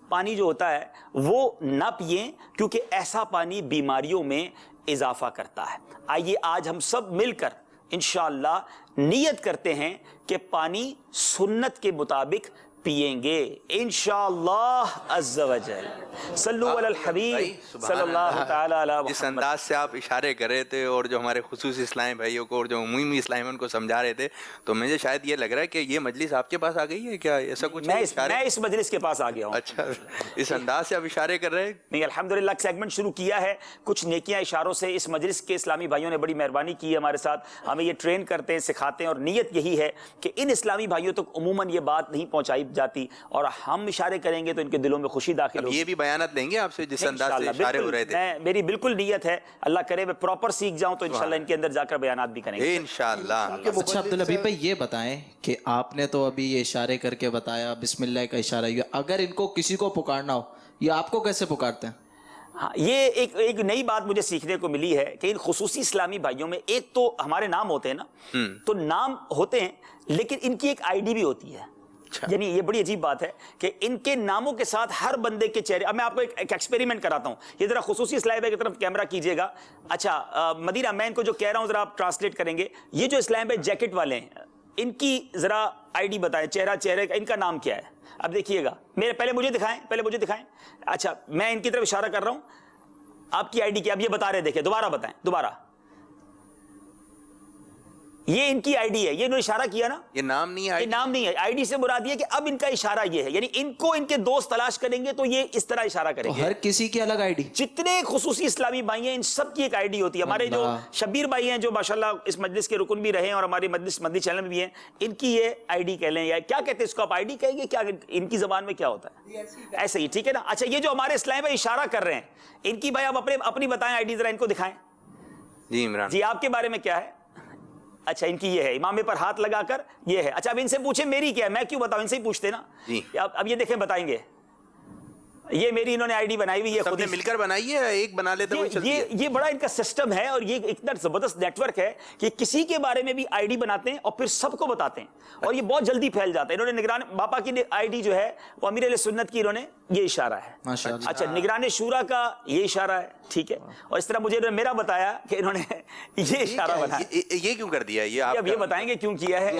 پانی جو ہوتا ہے وہ نہ پئیں، کیونکہ ایسا پانی بیماریوں میں اضافہ کرتا ہے۔ آئیے آج ہم سب مل کر انشاءاللہ نیت کرتے ہیں کہ پانی سنت کے مطابق پیئیں گے انشاءاللہ عز و جل۔ صلو علی الحبیب صلی اللہ تعالی علی محمد۔ جس انداز سے آپ اشارے کر رہے تھے اور جو ہمارے خصوصی اسلامی بھائیوں کو اور جو عمومی اسلامی ان کو سمجھا رہے تھے، تو مجھے شاید یہ لگ رہا ہے کہ یہ مجلس آپ کے پاس آ گئی ہے کیا؟ ایسا کچھ میں اس مجلس کے پاس آ گیا ہوں۔ اچھا، اس انداز سے آپ اشارے کر رہے ہیں؟ نہیں، الحمدللہ سیگمنٹ شروع کیا ہے، کچھ نیکیاں اشاروں سے۔ اس مجلس کے اسلامی بھائیوں نے بڑی مہربانی کی ہے ہمارے ساتھ، ہمیں یہ ٹرین کرتے ہیں، سکھاتے ہیں، اور نیت یہی ہے کہ ان اسلامی بھائیوں تک عموماً یہ بات نہیں پہنچائی جاتی، اور ہم اشارے کریں گے تو ان کے دلوں میں خوشی داخل ہوگی۔ یہ بھی بیانات لیں گے آپ سے جس انداز سے اشارے ہو رہے تھے؟ میری بالکل نیت ہے، اللہ کرے میں پراپر سیکھ جاؤں تو انشاءاللہ ان کے اندر جا کر بیانات بھی کریں گے انشاءاللہ۔ اچھا عبدالحبیب بھائی یہ بتائیں کہ آپ نے تو ابھی یہ اشارے کر کے بتایا، بسم اللہ کا اشارہ ہوا، اگر ان کو کسی کو پکارنا ہو یہ آپ کو کیسے پکارتے ہیں؟ ہاں، یہ ایک نئی بات مجھے سیکھنے کو ملی ہے کہ ان خصوصی اسلامی بھائیوں میں ایک تو ہمارے نام ہوتے ہیں نا، تو نام ہوتے ہیں لیکن ان کی ایک آئی ڈی بھی ہوتی ہے۔ یعنی یہ بڑی عجیب بات ہے کہ ان کے ناموں کے ساتھ ہر بندے کے چہرے، اب میں آپ کو ایک ایکسپیریمنٹ کراتا ہوں، یہ ذرا خصوصی اسلامی بھائی کی طرف کیمرہ کیجئے گا۔ اچھا مدینہ، میں ان کو جو کہہ رہا ہوں ذرا آپ ٹرانسلیٹ کریں گے۔ یہ جو اسلامی بھائی جیکٹ والے ہیں، ان کی ذرا آئی ڈی بتائیں، چہرے کا ان کا نام کیا ہے؟ اب دیکھیے گا، پہلے مجھے دکھائیں۔ اچھا میں ان کی طرف اشارہ کر رہا ہوں، آپ کی آئی ڈی کیا؟ اب یہ بتا رہے، دیکھیں دوبارہ بتائیں، دوبارہ۔ یہ ان کی آئی ڈی ہے، یہ انہوں نے اشارہ کیا نا، یہ نام نہیں ہے، نام نہیں ہے، آئی ڈی سے مراد یہ کہ اب ان کا اشارہ یہ ہے، یعنی ان کو ان کے دوست تلاش کریں گے تو یہ اس طرح اشارہ کریں گے۔ ہر کسی کی الگ آئی ڈی؟ جتنے خصوصی اسلامی بھائی ہیں ان سب کی ایک آئی ڈی ہوتی ہے۔ ہمارے جو شبیر بھائی ہیں جو ماشاءاللہ اس مجلس کے رکن بھی رہے ہیں اور ہماری مدنی چینل میں بھی ہیں، ان کی یہ آئی ڈی کہہ لیں، یا کیا کہتے ہیں اس کو آپ، آئی ڈی کہیں گے کیا؟ ان کی زبان میں کیا ہوتا ہے؟ ایسے ہی، ٹھیک ہے نا۔ اچھا یہ جو ہمارے اسلامی بھائی اشارہ کر رہے ہیں، ان کی بھائی آپ اپنی بتائیں آئی ڈی، ذرا ان کو دکھائیں۔ جی عمران جی آپ کے بارے میں کیا ہے؟ اچھا ان کی یہ ہے، امامے پر ہاتھ لگا کر یہ ہے۔ اچھا اب ان سے پوچھیں میری کیا ہے، میں کیوں بتاؤں، ان سے ہی پوچھتے نا۔ اب یہ دیکھیں بتائیں گے، یہ میری انہوں نے آئی ڈی بنائی ہوئی ہے، سب نے مل کر بنائی ہے، ایک بنا لیتے وہ چلتی ہے۔ یہ بڑا ان کا سسٹم ہے، اور یہ اتنا زبردست نیٹ ورک ہے کہ کسی کے بارے میں بھی آئی ڈی بناتے ہیں اور پھر سب کو بتاتے ہیں، اور یہ بہت جلدی پھیل جاتا ہے۔ انہوں نے نگران باپا کی آئی ڈی جو ہے وہ امیر علیہ سنت کی، انہوں نے یہ اشارہ ہے۔ اچھا نگران شورا کا یہ اشارہ ہے، ٹھیک ہے۔ اور اس طرح مجھے میرا بتایا کہ انہوں نے یہ اشارہ بنایا۔ یہ کیوں کر دیا؟ یہ اب یہ بتائیں گے کیوں کیا ہے؟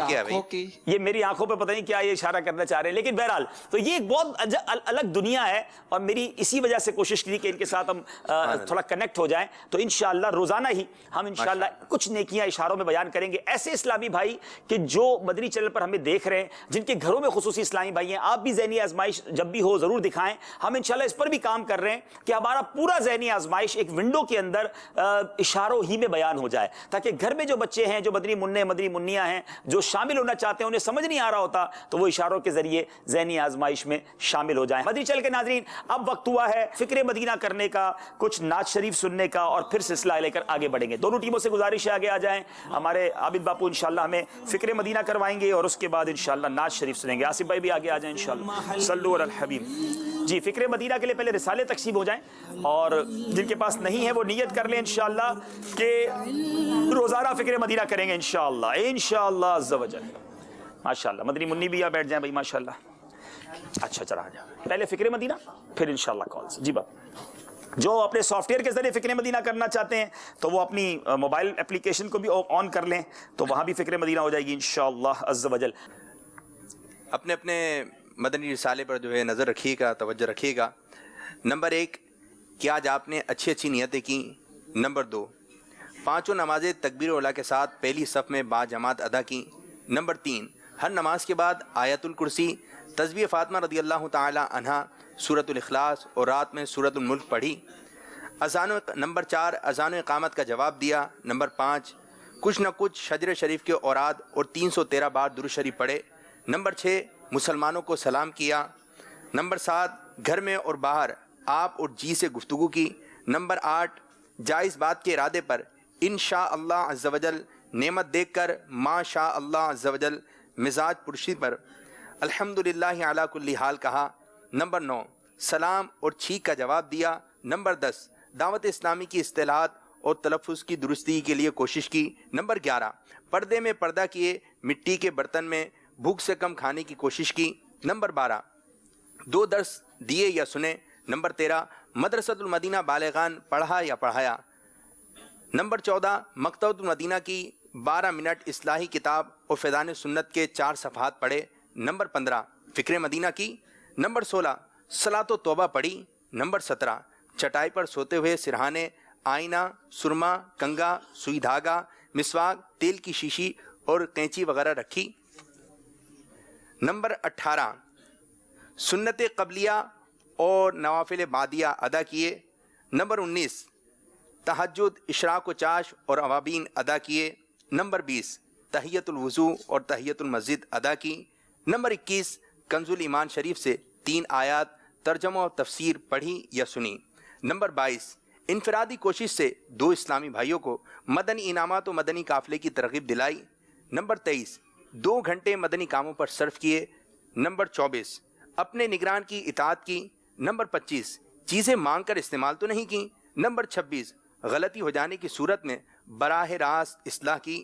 یہ میری آنکھوں پہ پتہ نہیں کیا یہ اشارہ کرنا چاہ رہے ہیں، لیکن بہرحال تو یہ ایک بہت الگ دنیا ہے، اور میری اسی وجہ سے کوشش کی کہ ان کے ساتھ ہم تھوڑا کنیکٹ ہو جائیں۔ تو انشاءاللہ روزانہ ہی ہم انشاءاللہ کچھ نیکیاں اشاروں میں بیان کریں گے۔ ایسے اسلامی بھائی کہ جو مدنی چینل پر ہمیں دیکھ رہے ہیں، جن کے گھروں میں خصوصی اسلامی بھائی ہیں، آپ بھی ذہنی آزمائش جب بھی ہو ضرور دکھائیں۔ ہم انشاءاللہ اس پر بھی کام کر رہے ہیں کہ ہمارا پورا ذہنی آزمائش ایک ونڈو کے اندر اشاروں ہی میں بیان ہو جائے، تاکہ گھر میں جو بچے ہیں، جو مدنی منع مدنی منیاں ہیں، جو شامل ہونا چاہتے ہیں، انہیں سمجھ نہیں آ رہا ہوتا تو وہ اشاروں کے ذریعے ذہنی آزمائش میں شامل ہو جائیں۔ مدنی چینل کے ناظرین، اب وقت ہوا ہے فکر مدینہ کرنے کا، کچھ نعت شریف سننے کا، اور پھر سلسلہ لے کر آگے بڑھیں گے۔ دونوں ٹیموں سے گزارش ہے آگے آ جائیں۔ ہمارے عابد باپو انشاءاللہ ہمیں فکر مدینہ کروائیں گے، اور اس کے بعد انشاءاللہ نعت شریف سنیں گے۔ آصف بھائی بھی آگے آ جائیں انشاءاللہ۔ صلو علی الحبیب۔ جی فکر مدینہ کے لیے پہلے رسالے تقسیم ہو جائیں، اور جن کے پاس نہیں ہے وہ نیت کر لیں انشاءاللہ کہ روزانہ فکر مدینہ کریں گے انشاءاللہ عز و جل۔ ماشاءاللہ مدنی منی بھی بیٹھ جائیں بھائی ماشاءاللہ۔ اچھا چلا جائیں، پہلے فکر مدینہ پھر انشاءاللہ کالز۔ جی باپ جو اپنے سافٹ ویئر کے ذریعے فکر مدینہ کرنا چاہتے ہیں تو وہ اپنی موبائل اپلیکیشن کو بھی آن کر لیں، تو وہاں بھی فکر مدینہ ہو جائے گی انشاءاللہ عز و جل۔ اپنے مدنی رسالے پر جو ہے نظر رکھیے گا، توجہ رکھیے گا۔ نمبر 1 کہ آج آپ نے اچھی نیتیں کی۔ نمبر 2 5 نمازیں تکبیر اولیٰ کے ساتھ پہلی صف میں با جماعت ادا کی۔ نمبر 3 ہر نماز کے بعد آیت الکرسی، تسبیح فاطمہ رضی اللہ تعالی عنہا، سورۃ الاخلاص اور رات میں سورۃ الملک پڑھی۔ نمبر 4 اذان و اقامت کا جواب دیا۔ نمبر 5 کچھ نہ کچھ شجر شریف کے اوراد اور 313 بار درود شریف پڑھے۔ نمبر 6 مسلمانوں کو سلام کیا۔ نمبر 7 گھر میں اور باہر آپ اور جی سے گفتگو کی۔ نمبر 8 جائز بات کے ارادے پر انشاء اللہ عز و جل نعمت دیکھ کر ما شاء اللہ عز و جل مزاج پرشی پر الحمدللہ علی کل حال کہا۔ نمبر 9 سلام اور چھینک کا جواب دیا۔ نمبر 10 دعوت اسلامی کی اصطلاحات اور تلفظ کی درستی کے لیے کوشش کی۔ نمبر 11 پردے میں پردہ کیے مٹی کے برتن میں بھوک سے کم کھانے کی کوشش کی۔ نمبر 12 2 درس دیے یا سنے۔ نمبر 13 مدرسۃ المدینہ بالغان پڑھا یا پڑھایا۔ نمبر 14 مکتبۃ المدینہ کی 12 منٹ اصلاحی کتاب اور فیضان سنت کے 4 صفحات پڑھے۔ نمبر 15 فکر مدینہ کی۔ نمبر 16 صلاۃ و توبہ پڑھی۔ نمبر 17 چٹائی پر سوتے ہوئے سرہانے، آئینہ، سرما، کنگا، سوئی دھاگا، مسواک، تیل کی شیشی اور قینچی وغیرہ رکھی۔ نمبر 18 سنت قبلیہ اور نوافل بعدیہ ادا کیے۔ نمبر 19 تہجد، اشراق و چاش اور اوابین ادا کیے۔ نمبر 20 تحیۃ الوضو اور تحیۃ المسجد ادا کی۔ نمبر 21 کنز الایمان شریف سے 3 آیات ترجمہ و تفسیر پڑھی یا سنی۔ نمبر 22 انفرادی کوشش سے 2 اسلامی بھائیوں کو مدنی انعامات و مدنی قافلے کی ترغیب دلائی۔ نمبر 23 2 گھنٹے مدنی کاموں پر صرف کیے۔ نمبر 24 اپنے نگران کی اطاعت کی۔ نمبر 25 چیزیں مانگ کر استعمال تو نہیں کی۔ نمبر 26 غلطی ہو جانے کی صورت میں براہ راست اصلاح کی۔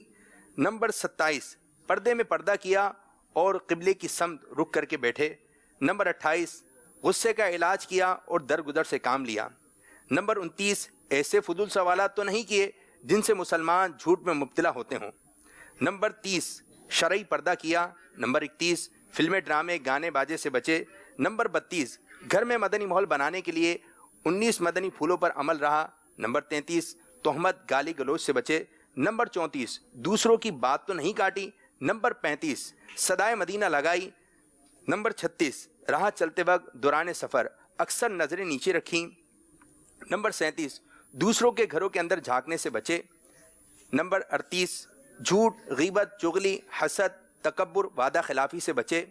نمبر 27 پردے میں پردہ کیا اور قبلے کی سمت رک کر کے بیٹھے۔ نمبر 28 غصے کا علاج کیا اور درگزر سے کام لیا۔ نمبر 29 ایسے فضول سوالات تو نہیں کیے جن سے مسلمان جھوٹ میں مبتلا ہوتے ہوں۔ نمبر 30 شرعی پردہ کیا۔ نمبر 31 فلمیں، ڈرامے، گانے باجے سے بچے۔ نمبر 32 گھر میں مدنی ماحول بنانے کے لیے 19 مدنی پھولوں پر عمل رہا۔ نمبر 33 تہمت، گالی گلوچ سے بچے۔ نمبر 34 دوسروں کی بات تو نہیں کاٹی۔ نمبر 35 صدائے مدینہ لگائی۔ نمبر 36 راہ چلتے وقت دوران سفر اکثر نظریں نیچے رکھیں۔ نمبر 37 دوسروں کے گھروں کے اندر جھانکنے سے بچے۔ نمبر 38 جھوٹ، غیبت، چغلی، حسد، تکبر، وعدہ خلافی سے بچے۔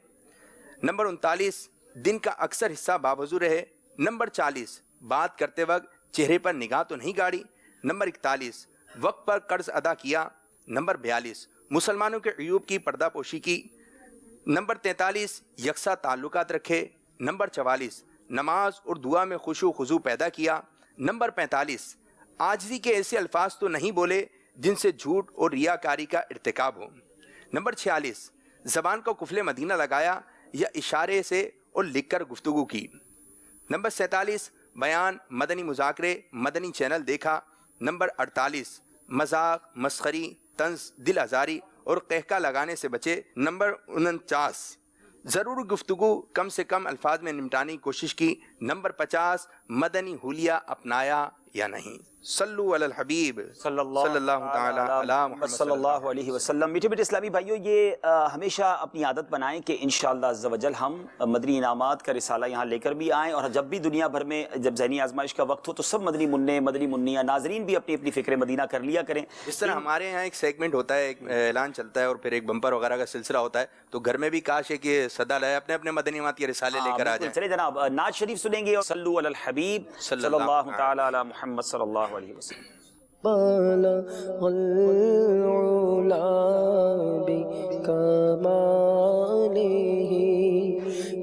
نمبر 39 دن کا اکثر حصہ باوضو رہے۔ نمبر 40 بات کرتے وقت چہرے پر نگاہ تو نہیں گاڑی۔ نمبر 41 وقت پر قرض ادا کیا۔ نمبر 42 مسلمانوں کے عیوب کی پردہ پوشی کی۔ نمبر 43 یکساں تعلقات رکھے۔ نمبر 44 نماز اور دعا میں خشوع و خضوع پیدا کیا۔ نمبر 45 عاجزی کے ایسے الفاظ تو نہیں بولے جن سے جھوٹ اور ریاکاری کا ارتکاب ہو۔ نمبر 46 زبان کو قفل مدینہ لگایا یا اشارے سے اور لکھ کر گفتگو کی۔ نمبر 47 بیان، مدنی مذاکرے، مدنی چینل دیکھا۔ نمبر 48 مذاق، مسخری، طنز، دل آزاری اور قہقہ لگانے سے بچے۔ نمبر 49 ضرور گفتگو کم سے کم الفاظ میں نمٹانے کی کوشش کی۔ نمبر 50 مدنی حلیہ اپنایا یا نہیں۔ صلو علی الحبیب صلی اللہ تعالی علی محمد صلی اللہ علیہ وسلم۔ میٹھے میٹھے اسلامی بھائیوں، یہ ہمیشہ اپنی عادت بنائیں کہ انشاءاللہ عز و جل ہم مدنی انعامات کا رسالہ یہاں لے کر بھی آئیں، اور جب بھی دنیا بھر میں جب ذہنی آزمائش کا وقت ہو تو سب مدنی منع، مدنی منیہ ناظرین بھی اپنی اپنی فکر مدینہ کر لیا کریں۔ اس طرح ہمارے یہاں ایک سیگمنٹ ہوتا ہے، ایک اعلان چلتا ہے اور پھر ایک بمپر وغیرہ کا سلسلہ ہوتا ہے، تو گھر میں بھی کاش ہے کہ صدا لائے اپنے اپنے مدنی انعامات کے رسالے لے کر آ جائیں۔ چلے جناب نعت شریف سنیں گے، اور صلو علی الحبیب صلی اللہ تعالی علی محمد صلی اللہ علیہ وسلم۔ بلغ العلا بکمالہ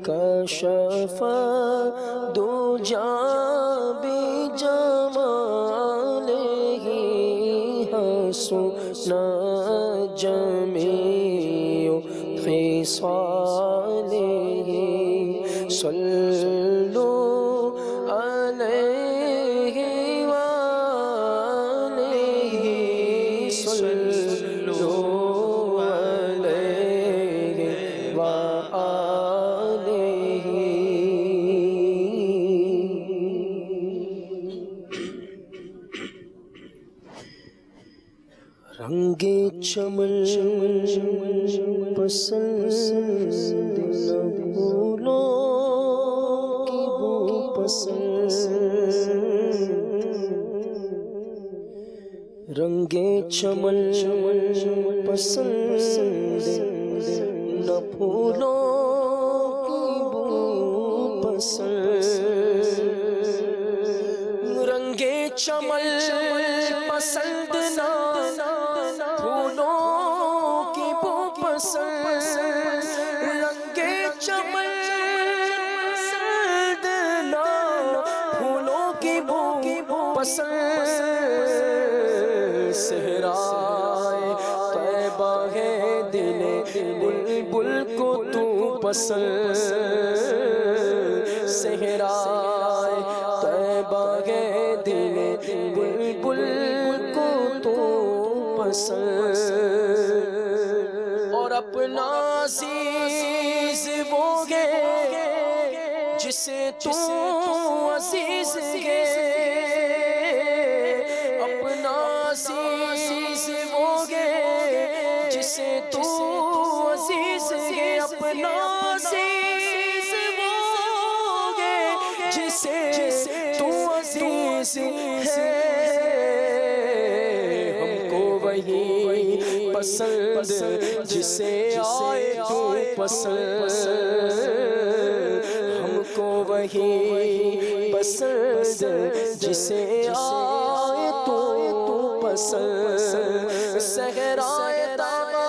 کشف الدجى بجمالہ حسن جمیع خصالہ صلو علیہ رنگ چمن پسند نہ پھولوں کی بو پسند، رنگ چمن پسند نہ پھولوں کی بو پسند، رنگ چمن پسند رنگے چمن نہ پھولوں کی بو پسند صحرائے طیبہ ہے دل بلبل کو تو پسند صحرائے طیبہ ہے دل بلبل کو تو پسند اور اپنا عزیز وہ ہے جسے تو عزیز ہے اپنا عزیز وہ ہے جسے تو عزیز ہے اپنا عزیز وہ ہے جسے تو عزیز ہے ہم کو وہی پسند جسے آئے تو پسند ہم کو وہی پسند جسے آئے تو پسند صحرائے طیبہ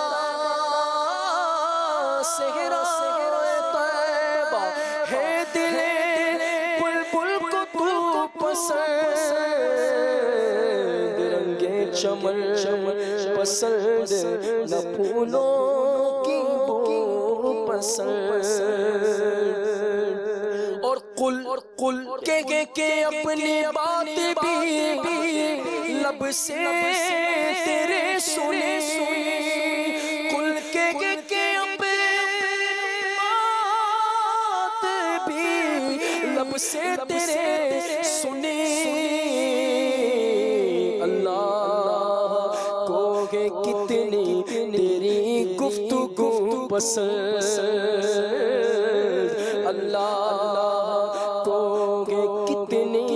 صحرائے طیبہ ہے دل بلبل کو تو پسند رنگے چمن پسند نہ پھولوں کی بو پسند اور قل کہ اپنی بات بھی لب سے تیرے سنی قل کہ اپنی بات بھی لب سے تیرے سنی اللہ کو کہ کتنی تیری گفتگو پسند اللہ کو کہ کتنی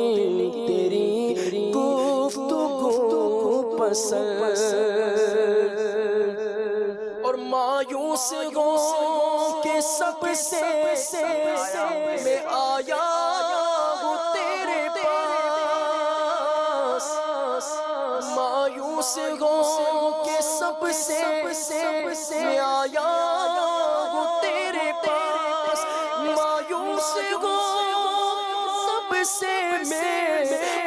تیری گفتگو پسند اور مایوس ہو کہ سب سے میں آیا ہوں تیرے پاس مایوس ہو کہ سب سے میں آیا ہوں تیرے پاس مایوس ہو سب سے میں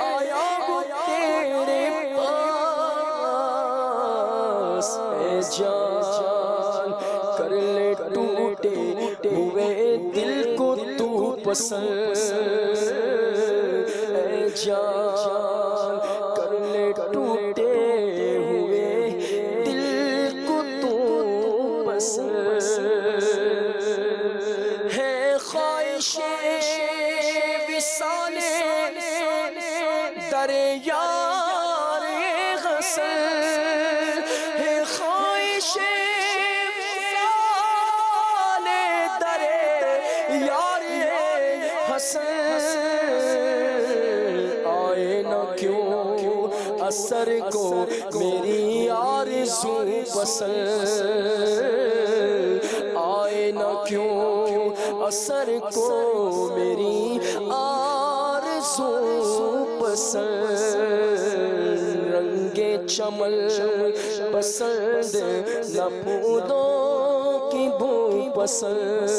آیا ہوں تیرے پاس اے جان کر لے ٹوٹے ہوئے دل کو تو پسند اے جان کر لے ٹوٹے ہوئے دل کو تو پسند ہے خواہش وصال در یار غسل ہے خواہش وصال در یار حسن آئے نہ کیوں اثر کو میری آرزو پسند آئے نہ کیوں اثر کو میری آرزو پسند رنگے چمن پسند نہ پھولوں کی بو پسند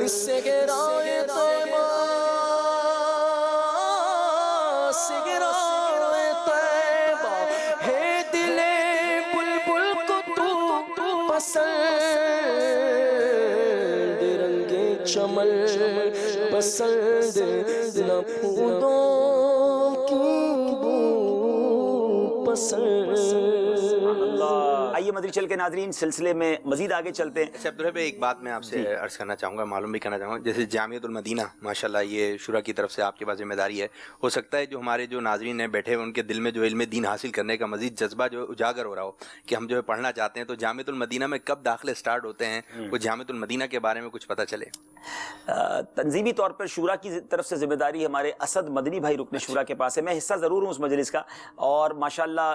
صحرائے طیبہ صحرائے طیبہ ہے دل بلبل کو تو پسند رنگے چمن پسند نہ پھولوں کی بو پسند آئیے مدری چل کے ناظرین سلسلے میں مزید آگے چلتے ہیں. اچھا عبدالرحیم بھائی ایک بات میں آپ سے عرض کرنا چاہوں گا, معلوم بھی کرنا چاہوں گا, جیسے جامعۃ المدینہ ماشاءاللہ یہ شورا کی طرف سے آپ کے پاس ذمہ داری ہے, ہو سکتا ہے جو ہمارے جو ناظرین ہیں بیٹھے ہوئے ان کے دل میں جو علم دین حاصل کرنے کا مزید جذبہ جو اجاگر ہو رہا ہو کہ ہم جو ہے پڑھنا چاہتے ہیں, تو جامعۃ المدینہ میں کب داخلے سٹارٹ ہوتے ہیں, وہ جامعۃ المدینہ کے بارے میں کچھ پتہ چلے. تنظیمی طور پر شورا کی طرف سے ذمہ داری ہمارے اسد مدنی بھائی رکن شورا کے پاس ہے. میں حصہ ضرور ہوں اس مجلس کا, اور ماشاءاللہ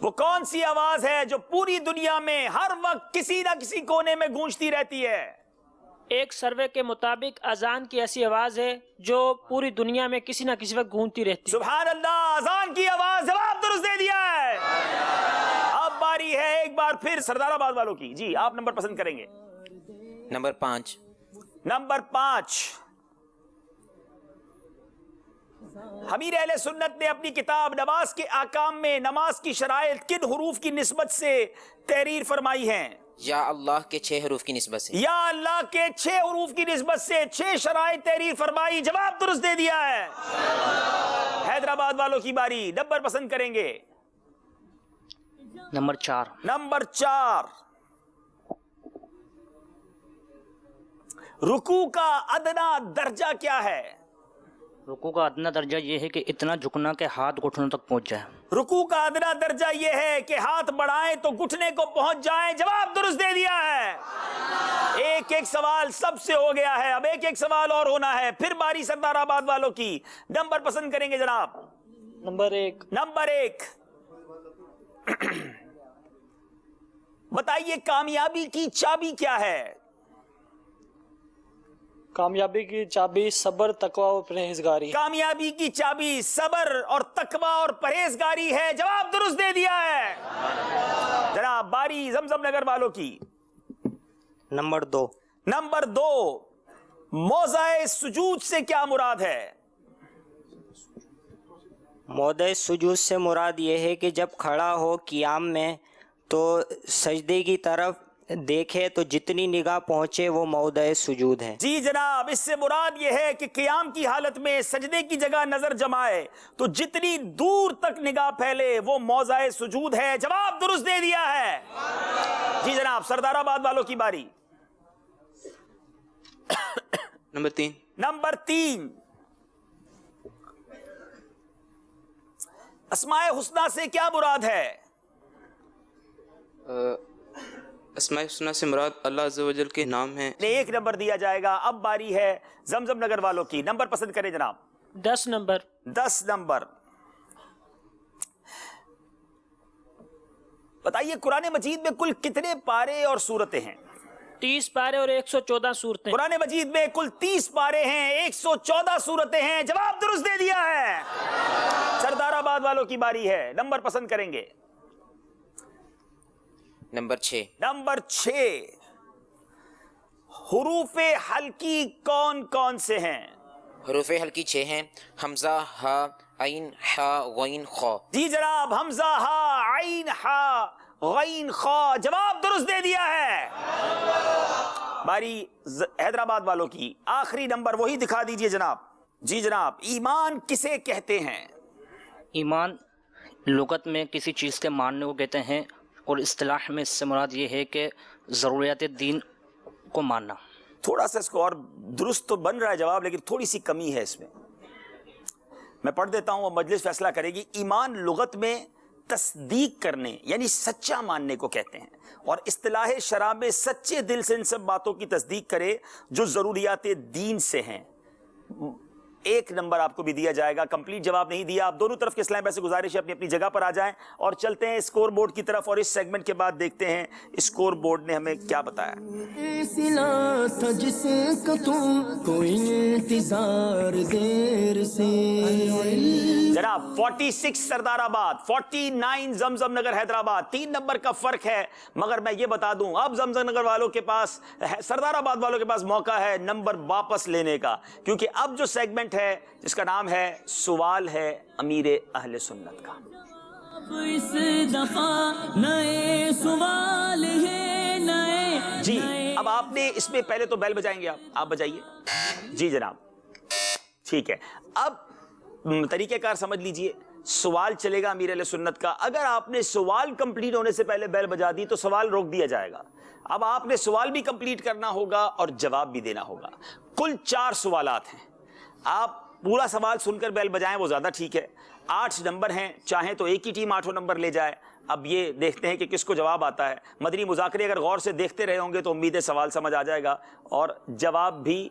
وہ کون سی آواز ہے جو پوری دنیا میں ہر وقت کسی نہ کسی کونے میں گونجتی رہتی ہے؟ ایک سروے کے مطابق اذان کی ایسی آواز ہے جو پوری دنیا میں کسی نہ کسی وقت گونجتی رہتی ہے۔ سبحان اللہ، اذان کی آواز، جواب درست دے دیا ہے۔ اب باری ہے ایک بار پھر سردار آباد والوں کی۔ جی آپ نمبر پسند کریں گے؟ نمبر 5۔ نمبر 5۔ امیر اہل سنت نے اپنی کتاب نماز کے احکام میں نماز کی شرائط کن حروف کی نسبت سے تحریر فرمائی ہیں؟ یا اللہ کے 6 حروف کی نسبت سے۔ یا اللہ کے 6 حروف کی نسبت سے 6 شرائط تحریر فرمائی، جواب درست دے دیا ہے۔ حیدرآباد والوں کی باری، نمبر پسند کریں گے؟ نمبر 4۔ نمبر 4۔ رکوع کا ادنا درجہ کیا ہے؟ رکوع کا ادنا درجہ یہ ہے کہ اتنا جھکنا کہ ہاتھ گھٹنوں تک پہنچ جائے۔ رکوع کا ادنا درجہ یہ ہے کہ ہاتھ بڑھائیں تو گھٹنے کو پہنچ جائیں، جواب درست دے دیا ہے۔ ایک ایک سوال سب سے ہو گیا ہے، اب ایک ایک سوال اور ہونا ہے، پھر باری سردار آباد والوں کی۔ نمبر پسند کریں گے جناب؟ نمبر 1۔ نمبر 1۔ بتائیے کامیابی کی چابی کیا ہے؟ کامیابی کی چابی صبر، تقوی اور پرہیزگاری۔ کامیابی کی چابی صبر اور تقوی اور پرہیزگاری ہے، جواب درست دے دیا ہے۔ جناب باری زمزم نگر والوں کی۔ نمبر 2۔ نمبر 2۔ موضع سجود سے کیا مراد ہے؟ موضع سجود سے مراد یہ ہے کہ جب کھڑا ہو قیام میں تو سجدے کی طرف دیکھے تو جتنی نگاہ پہنچے وہ موضع سجود ہے۔ جی جناب، اس سے مراد یہ ہے کہ قیام کی حالت میں سجدے کی جگہ نظر جمائے تو جتنی دور تک نگاہ پھیلے وہ موضع سجود ہے، جواب درست دے دیا ہے۔ جی جناب سردار آباد والوں کی باری۔ نمبر 3۔ نمبر 3۔ اسماء حسنہ سے کیا مراد ہے؟ اسماء حسنہ سے مراد اللہ عز و جل کے نام ہیں۔ 1 نمبر دیا جائے گا۔ اب باری ہے زمزم نگر والوں کی، نمبر پسند کریں جناب؟ 10 نمبر۔ 10 نمبر۔ بتائیے قرآن مجید میں کل کتنے پارے اور سورتیں ہیں؟ 30 پارے اور 114 سورتیں۔ قرآن مجید میں کل 30 پارے ہیں، 114 سورتیں ہیں، جواب درست دے دیا ہے۔ سردار آباد والوں کی باری ہے، نمبر پسند کریں گے؟ نمبر 6۔ نمبر 6۔ حروف حلقی کون کون سے ہیں؟ حروف حلقی 6 ہیں، حمزہ، ہا، عین، حا، غین، خا۔ جی جناب، حمزہ، ہا، عین، حا، غین، خا، جواب درست دے دیا ہے۔ باری حیدرآباد والوں کی، آخری نمبر وہی دکھا دیجئے جناب۔ جی جناب، ایمان کسے کہتے ہیں؟ ایمان لغت میں کسی چیز کے ماننے کو کہتے ہیں، اور اصطلاح میں اس سے مراد یہ ہے کہ ضروریات دین کو ماننا۔ تھوڑا سا اس کو اور درست تو بن رہا ہے جواب، لیکن تھوڑی سی کمی ہے اس میں پڑھ دیتا ہوں، مجلس فیصلہ کرے گی۔ ایمان لغت میں تصدیق کرنے یعنی سچا ماننے کو کہتے ہیں، اور اصطلاح شرع میں سچے دل سے ان سب باتوں کی تصدیق کرے جو ضروریات دین سے ہیں۔ 1 نمبر آپ کو بھی دیا جائے گا، کمپلیٹ جواب نہیں دیا۔ آپ دونوں طرف کے اسلام بھائی سے گزارش ہے اپنی اپنی جگہ پر آ جائیں اور چلتے ہیں اسکور بورڈ کی طرف، اور اس سیگمنٹ کے بعد دیکھتے ہیں اسکور بورڈ نے ہمیں کیا بتایا۔ سلا تھا جس کا تم کو انتظار دیر سے۔ جناب 46 سردار آباد، 49 زمزم نگر حیدرآباد، 3 نمبر کا فرق ہے، مگر میں یہ بتا دوں اب زمزم نگر والوں کے پاس، سردار آباد والوں کے پاس موقع ہے نمبر واپس لینے کا، کیونکہ اب جو سیگمنٹ ہے جس کا نام ہے سوال ہے امیر اہل سنت کا۔ اس دفعہ نئے سوال ہے، نئے۔ جی اب آپ نے اس میں پہلے تو بیل بجائیں گے، آپ بجائیے۔ جی جناب ٹھیک ہے، اب طریقہ کار سمجھ لیجئے، سوال چلے گا امیر اہل سنت کا۔ اگر آپ نے سوال کمپلیٹ ہونے سے پہلے بیل بجا دی تو سوال روک دیا جائے گا۔ اب آپ نے سوال بھی کمپلیٹ کرنا ہوگا اور جواب بھی دینا ہوگا۔ کل 4 سوالات ہیں، آپ پورا سوال سن کر بیل بجائیں وہ زیادہ ٹھیک ہے۔ 8 نمبر ہیں، چاہیں تو ایک ہی ٹیم 8 نمبر لے جائے۔ اب یہ دیکھتے ہیں کہ کس کو جواب آتا ہے۔ مدنی مذاکرے اگر غور سے دیکھتے رہے ہوں گے تو امید ہے سوال سمجھ آ جائے گا اور جواب بھی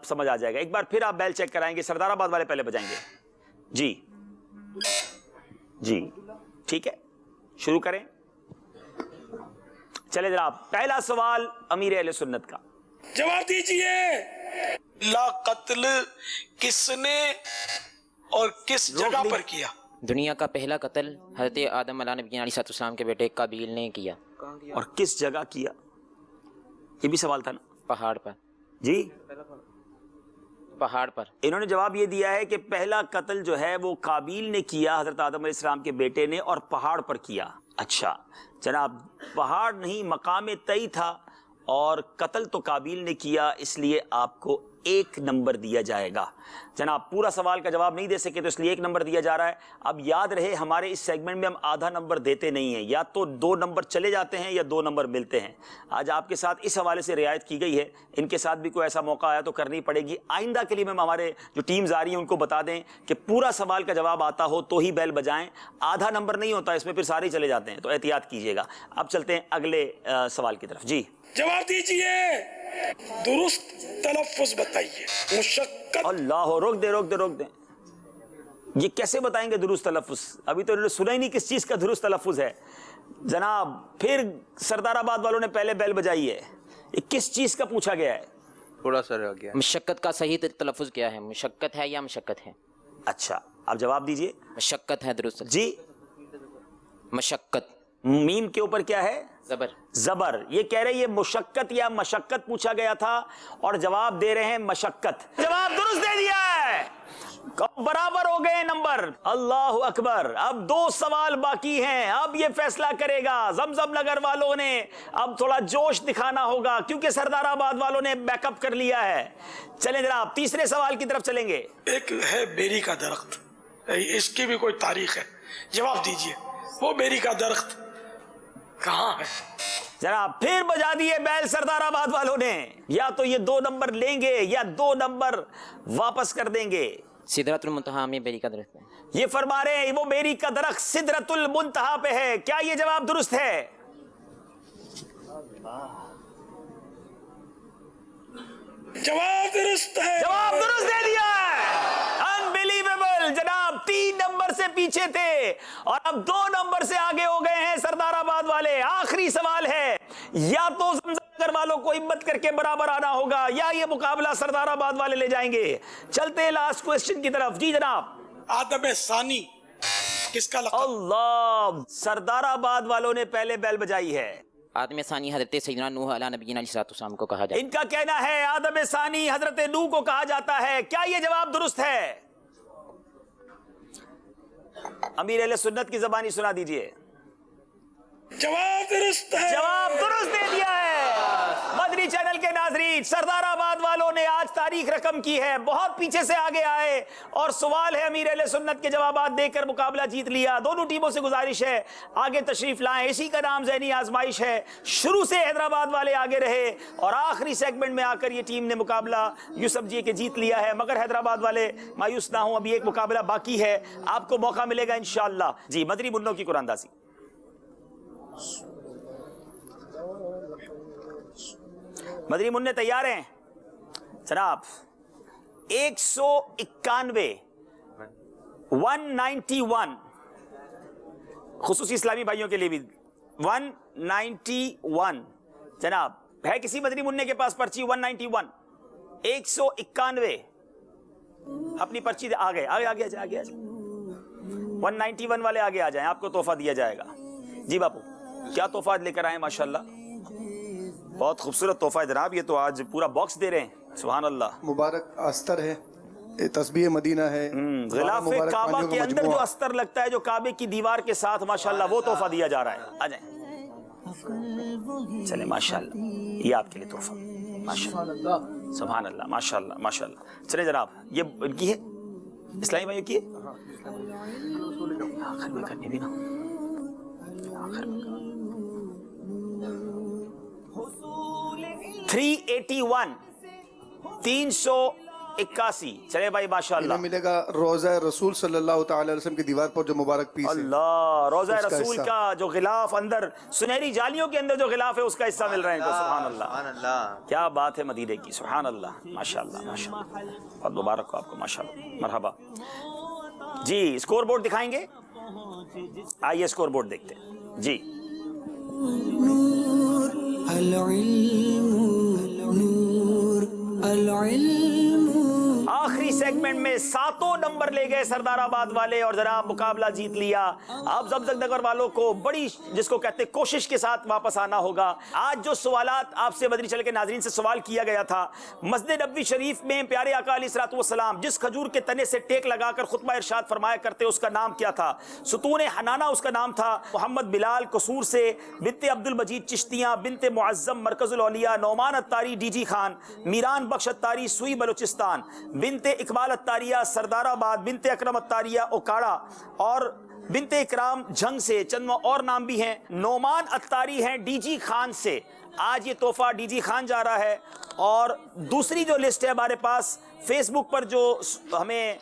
سمجھ آ جائے گا۔ ایک بار پھر آپ بیل چیک کرائیں گے، سردار آباد والے پہلے بجائیں گے۔ جی جی ٹھیک ہے شروع کریں. چلے جناب, پہلا سوال امیر اہل سنت کا, جواب دیجئے. لا قتل کس نے اور کس جگہ پر کیا؟ دنیا کا پہلا قتل حضرت آدم علیہ نبی علیہ السلام کے بیٹے قابیل نے کیا. اور کس جگہ کیا؟ یہ بھی سوال تھا نا. پہاڑ پر. جی پہاڑ پر. انہوں نے جواب یہ دیا ہے کہ پہلا قتل جو ہے وہ قابیل نے کیا حضرت آدم علیہ السلام کے بیٹے نے, اور پہاڑ پر کیا. اچھا جناب, پہاڑ نہیں مقام طی تھا, اور قتل تو قابیل نے کیا, اس لیے آپ کو 1 نمبر دیا جائے گا. جناب پورا سوال کا جواب نہیں دے سکے تو اس لیے 1 نمبر دیا جا رہا ہے. اب یاد رہے ہمارے اس سیگمنٹ میں ہم آدھا نمبر دیتے نہیں ہیں, یا تو 2 نمبر چلے جاتے ہیں یا 2 نمبر ملتے ہیں. آج آپ کے ساتھ اس حوالے سے رعایت کی گئی ہے, ان کے ساتھ بھی کوئی ایسا موقع آیا تو کرنی پڑے گی. آئندہ کے لیے میں ہمارے جو ٹیمز آ رہی ہیں ان کو بتا دیں کہ پورا سوال کا جواب آتا ہو تو ہی بیل بجائیں, آدھا نمبر نہیں ہوتا اس میں پھر سارے چلے جاتے ہیں, تو احتیاط کیجیے گا. اب چلتے ہیں اگلے سوال کی طرف. جی جواب دیجئے. درست تلفظ بتائیے. مشقت. اللہ, روک دیں. یہ کیسے بتائیں گے درست تلفظ؟ ابھی تو انہوں نے سنا ہی نہیں کس چیز کا درست تلفظ ہے. جناب پھر سردار آباد والوں نے پہلے بیل بجائی ہے, یہ کس چیز کا پوچھا گیا ہے؟ تھوڑا سا رہ گیا. مشقت کا صحیح تلفظ کیا ہے؟ مشقت ہے یا مشقت ہے؟ اچھا آپ جواب دیجئے. مشقت ہے درست. جی مشقت. میم کے اوپر کیا ہے؟ زبر. یہ کہہ رہے یہ مشقت یا مشقت پوچھا گیا تھا, اور جواب دے رہے ہیں مشقت. جواب درست دے دیا ہے, برابر ہو گئے نمبر. اللہ اکبر. اب 2 سوال باقی ہیں, اب یہ فیصلہ کرے گا. زمزم نگر والوں نے اب تھوڑا جوش دکھانا ہوگا کیونکہ سردار آباد والوں نے بیک اپ کر لیا ہے. چلیں جناب تیسرے سوال کی طرف چلیں گے. ایک ہے بیری کا درخت, اس کی بھی کوئی تاریخ ہے, جواب دیجئے. وہ بیری کا درخت کہاں ہے؟ جناب پھر بجا دیے بیل سردار آباد والوں نے, یا تو یہ 2 نمبر لیں گے یا 2 نمبر واپس کر دیں گے. سدرۃ المنتہا میں بیری کا درخت ہے. یہ فرما رہے ہیں وہ بیری کا درخت سدرۃ المنتہا پہ ہے. کیا یہ جواب درست ہے؟ جواب درست ہے. جواب درست دے دیا ہے. انبیلیویبل. جناب 3 نمبر سے پیچھے تھے اور اب 2 نمبر سے آگے ہو گئے ہیں سردار آباد والے. آخری سوال ہے, یا تو زمزم نگر والوں کو ہمت کر کے برابر آنا ہوگا یا یہ مقابلہ سردار آباد والے لے جائیں گے. چلتے ہیں لاسٹ کوسچن کی طرف. جی جناب. آدم ثانی کس کا لقب؟ اللہ, سردار آباد والوں نے پہلے بیل بجائی ہے. آدم ثانی حضرت سیدنا نوح علیہ نبی علیہ السلام کو کہا جاتا ہے. ان کا کہنا ہے آدم ثانی حضرت نوح کو کہا جاتا ہے. کیا یہ جواب درست ہے؟ امیر اہل سنت کی زبانی سنا دیجئے. جواب درست ہے. جواب درست دے دیا ہے. مدنی چینل کے ناظرین, سردار آباد والوں نے آج تاریخ رقم کی ہے, بہت پیچھے سے آگے آئے, اور سوال ہے امیر اہل سنت کے جوابات دے کر مقابلہ جیت لیا. دونوں ٹیموں سے گزارش ہے آگے تشریف لائیں, اسی کا نام ذہنی آزمائش ہے. شروع سے حیدرآباد والے آگے رہے اور آخری سیگمنٹ میں آ کر یہ ٹیم نے مقابلہ یوں سمجھیے کہ جیت لیا ہے, مگر حیدرآباد والے مایوس نہ ہوں, ابھی ایک مقابلہ باقی ہے, آپ کو موقع ملے گا انشاءاللہ. جی مدنی منوں کی قرآن اندازی. مدنی منع تیار ہیں جناب؟ 191 191 خصوصی اسلامی بھائیوں کے لیے بھی 191. جناب ہے کسی مدنی منع کے پاس پرچی؟ 191 191 اپنی پرچی آگے 191 والے آگے آ جائیں, آپ کو تحفہ دیا جائے گا. جی باپو کیا تحفہ لے کر آئے؟ ماشاءاللہ بہت خوبصورت تحفہ ہے جناب, یہ تو آج پورا باکس دے رہے ہیں. سبحان اللہ. مبارک استر ہے, تسبیح مدینہ ہے, غلاف کعبہ کے اندر جو استر لگتا ہے جو کعبے کی دیوار کے ساتھ, ماشاءاللہ وہ تحفہ دیا جا رہا ہے. آ جائیں چلیں. ماشاءاللہ یہ آپ کے لیے تحفہ. ماشاءاللہ سبحان اللہ. ماشاءاللہ ماشاءاللہ. چلیں جناب, یہ ان کی ہے اسلامی بھائیوں کی ہے. آخر میں کرنی بھی نا, آخر میں 381 381. چلے بھائی ماشاءاللہ. ملے گا روضہ رسول صلی اللہ تعالی علیہ وسلم کی دیوار پر جو مبارک پیس ہے. اللہ, روضہ رسول کا جو غلاف اندر سنہری جالیوں کے اندر جو غلاف ہے اس کا حصہ مل رہے ہیں. سبحان اللہ, کیا بات ہے مدینے کی. سبحان اللہ ماشاءاللہ ماشاءاللہ. بہت مبارک ہو آپ کو ماشاءاللہ. مرحبا. جی اسکور بورڈ دکھائیں گے؟ آئیے اسکور بورڈ دیکھتے ہیں. جی آخری سیگمنٹ میں 7 نمبر لے گئے سردار آباد والے اور جناب مقابلہ جیت لیا. اب زبزک نگر والوں کو بڑی جس کو کہتے کوشش کے ساتھ واپس آنا ہوگا. آج جو سوالات آپ سے مدنی چینل کے ناظرین سے سوال کیا گیا تھا، مسجد نبوی شریف میں پیارے آقا علیہ الصلوۃ والسلام جس کھجور کے تنے سے ٹیک لگا کر خطبہ ارشاد فرمایا کرتے اس کا نام کیا تھا؟ ستون حنانہ اس کا نام تھا. محمد بلال قصور سے، بنت عبد المجید چشتیاں، بنت معظم مرکز الاولیاء، نعمان اتاری ڈی جی خان، میران بخش اتاری سوئی بلوچستان، بنت اقبال اتاریہ سردار آباد، بنت اکرم اتاریہ اوکاڑا، اور بنت اکرام جھنگ سے. چند اور نام بھی ہیں. نعمان اتاری ہیں ڈی جی خان سے. آج یہ تحفہ ڈی جی خان جا رہا ہے. اور دوسری جو لسٹ ہے ہمارے پاس فیس بک پر جو ہمیں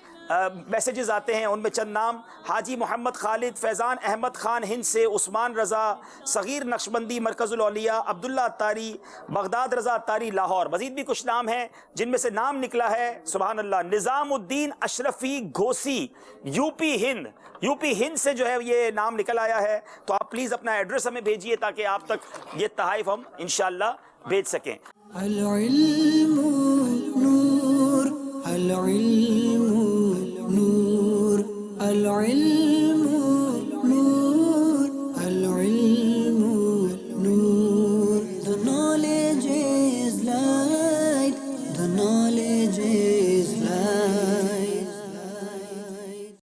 میسیجز آتے ہیں ان میں چند نام: حاجی محمد خالد، فیضان احمد خان ہند سے، عثمان رضا صغیر نقشبندی مرکز الاولیاء، عبداللہ اتاری، بغداد رضا اتاری لاہور. مزید بھی کچھ نام ہیں جن میں سے نام نکلا ہے سبحان اللہ نظام الدین اشرفی گھوسی، یو پی ہند سے جو ہے یہ نام نکل آیا ہے. تو آپ پلیز اپنا ایڈریس ہمیں بھیجیے تاکہ آپ تک یہ تحائف ہم انشاءاللہ بھیج سکیں. العلم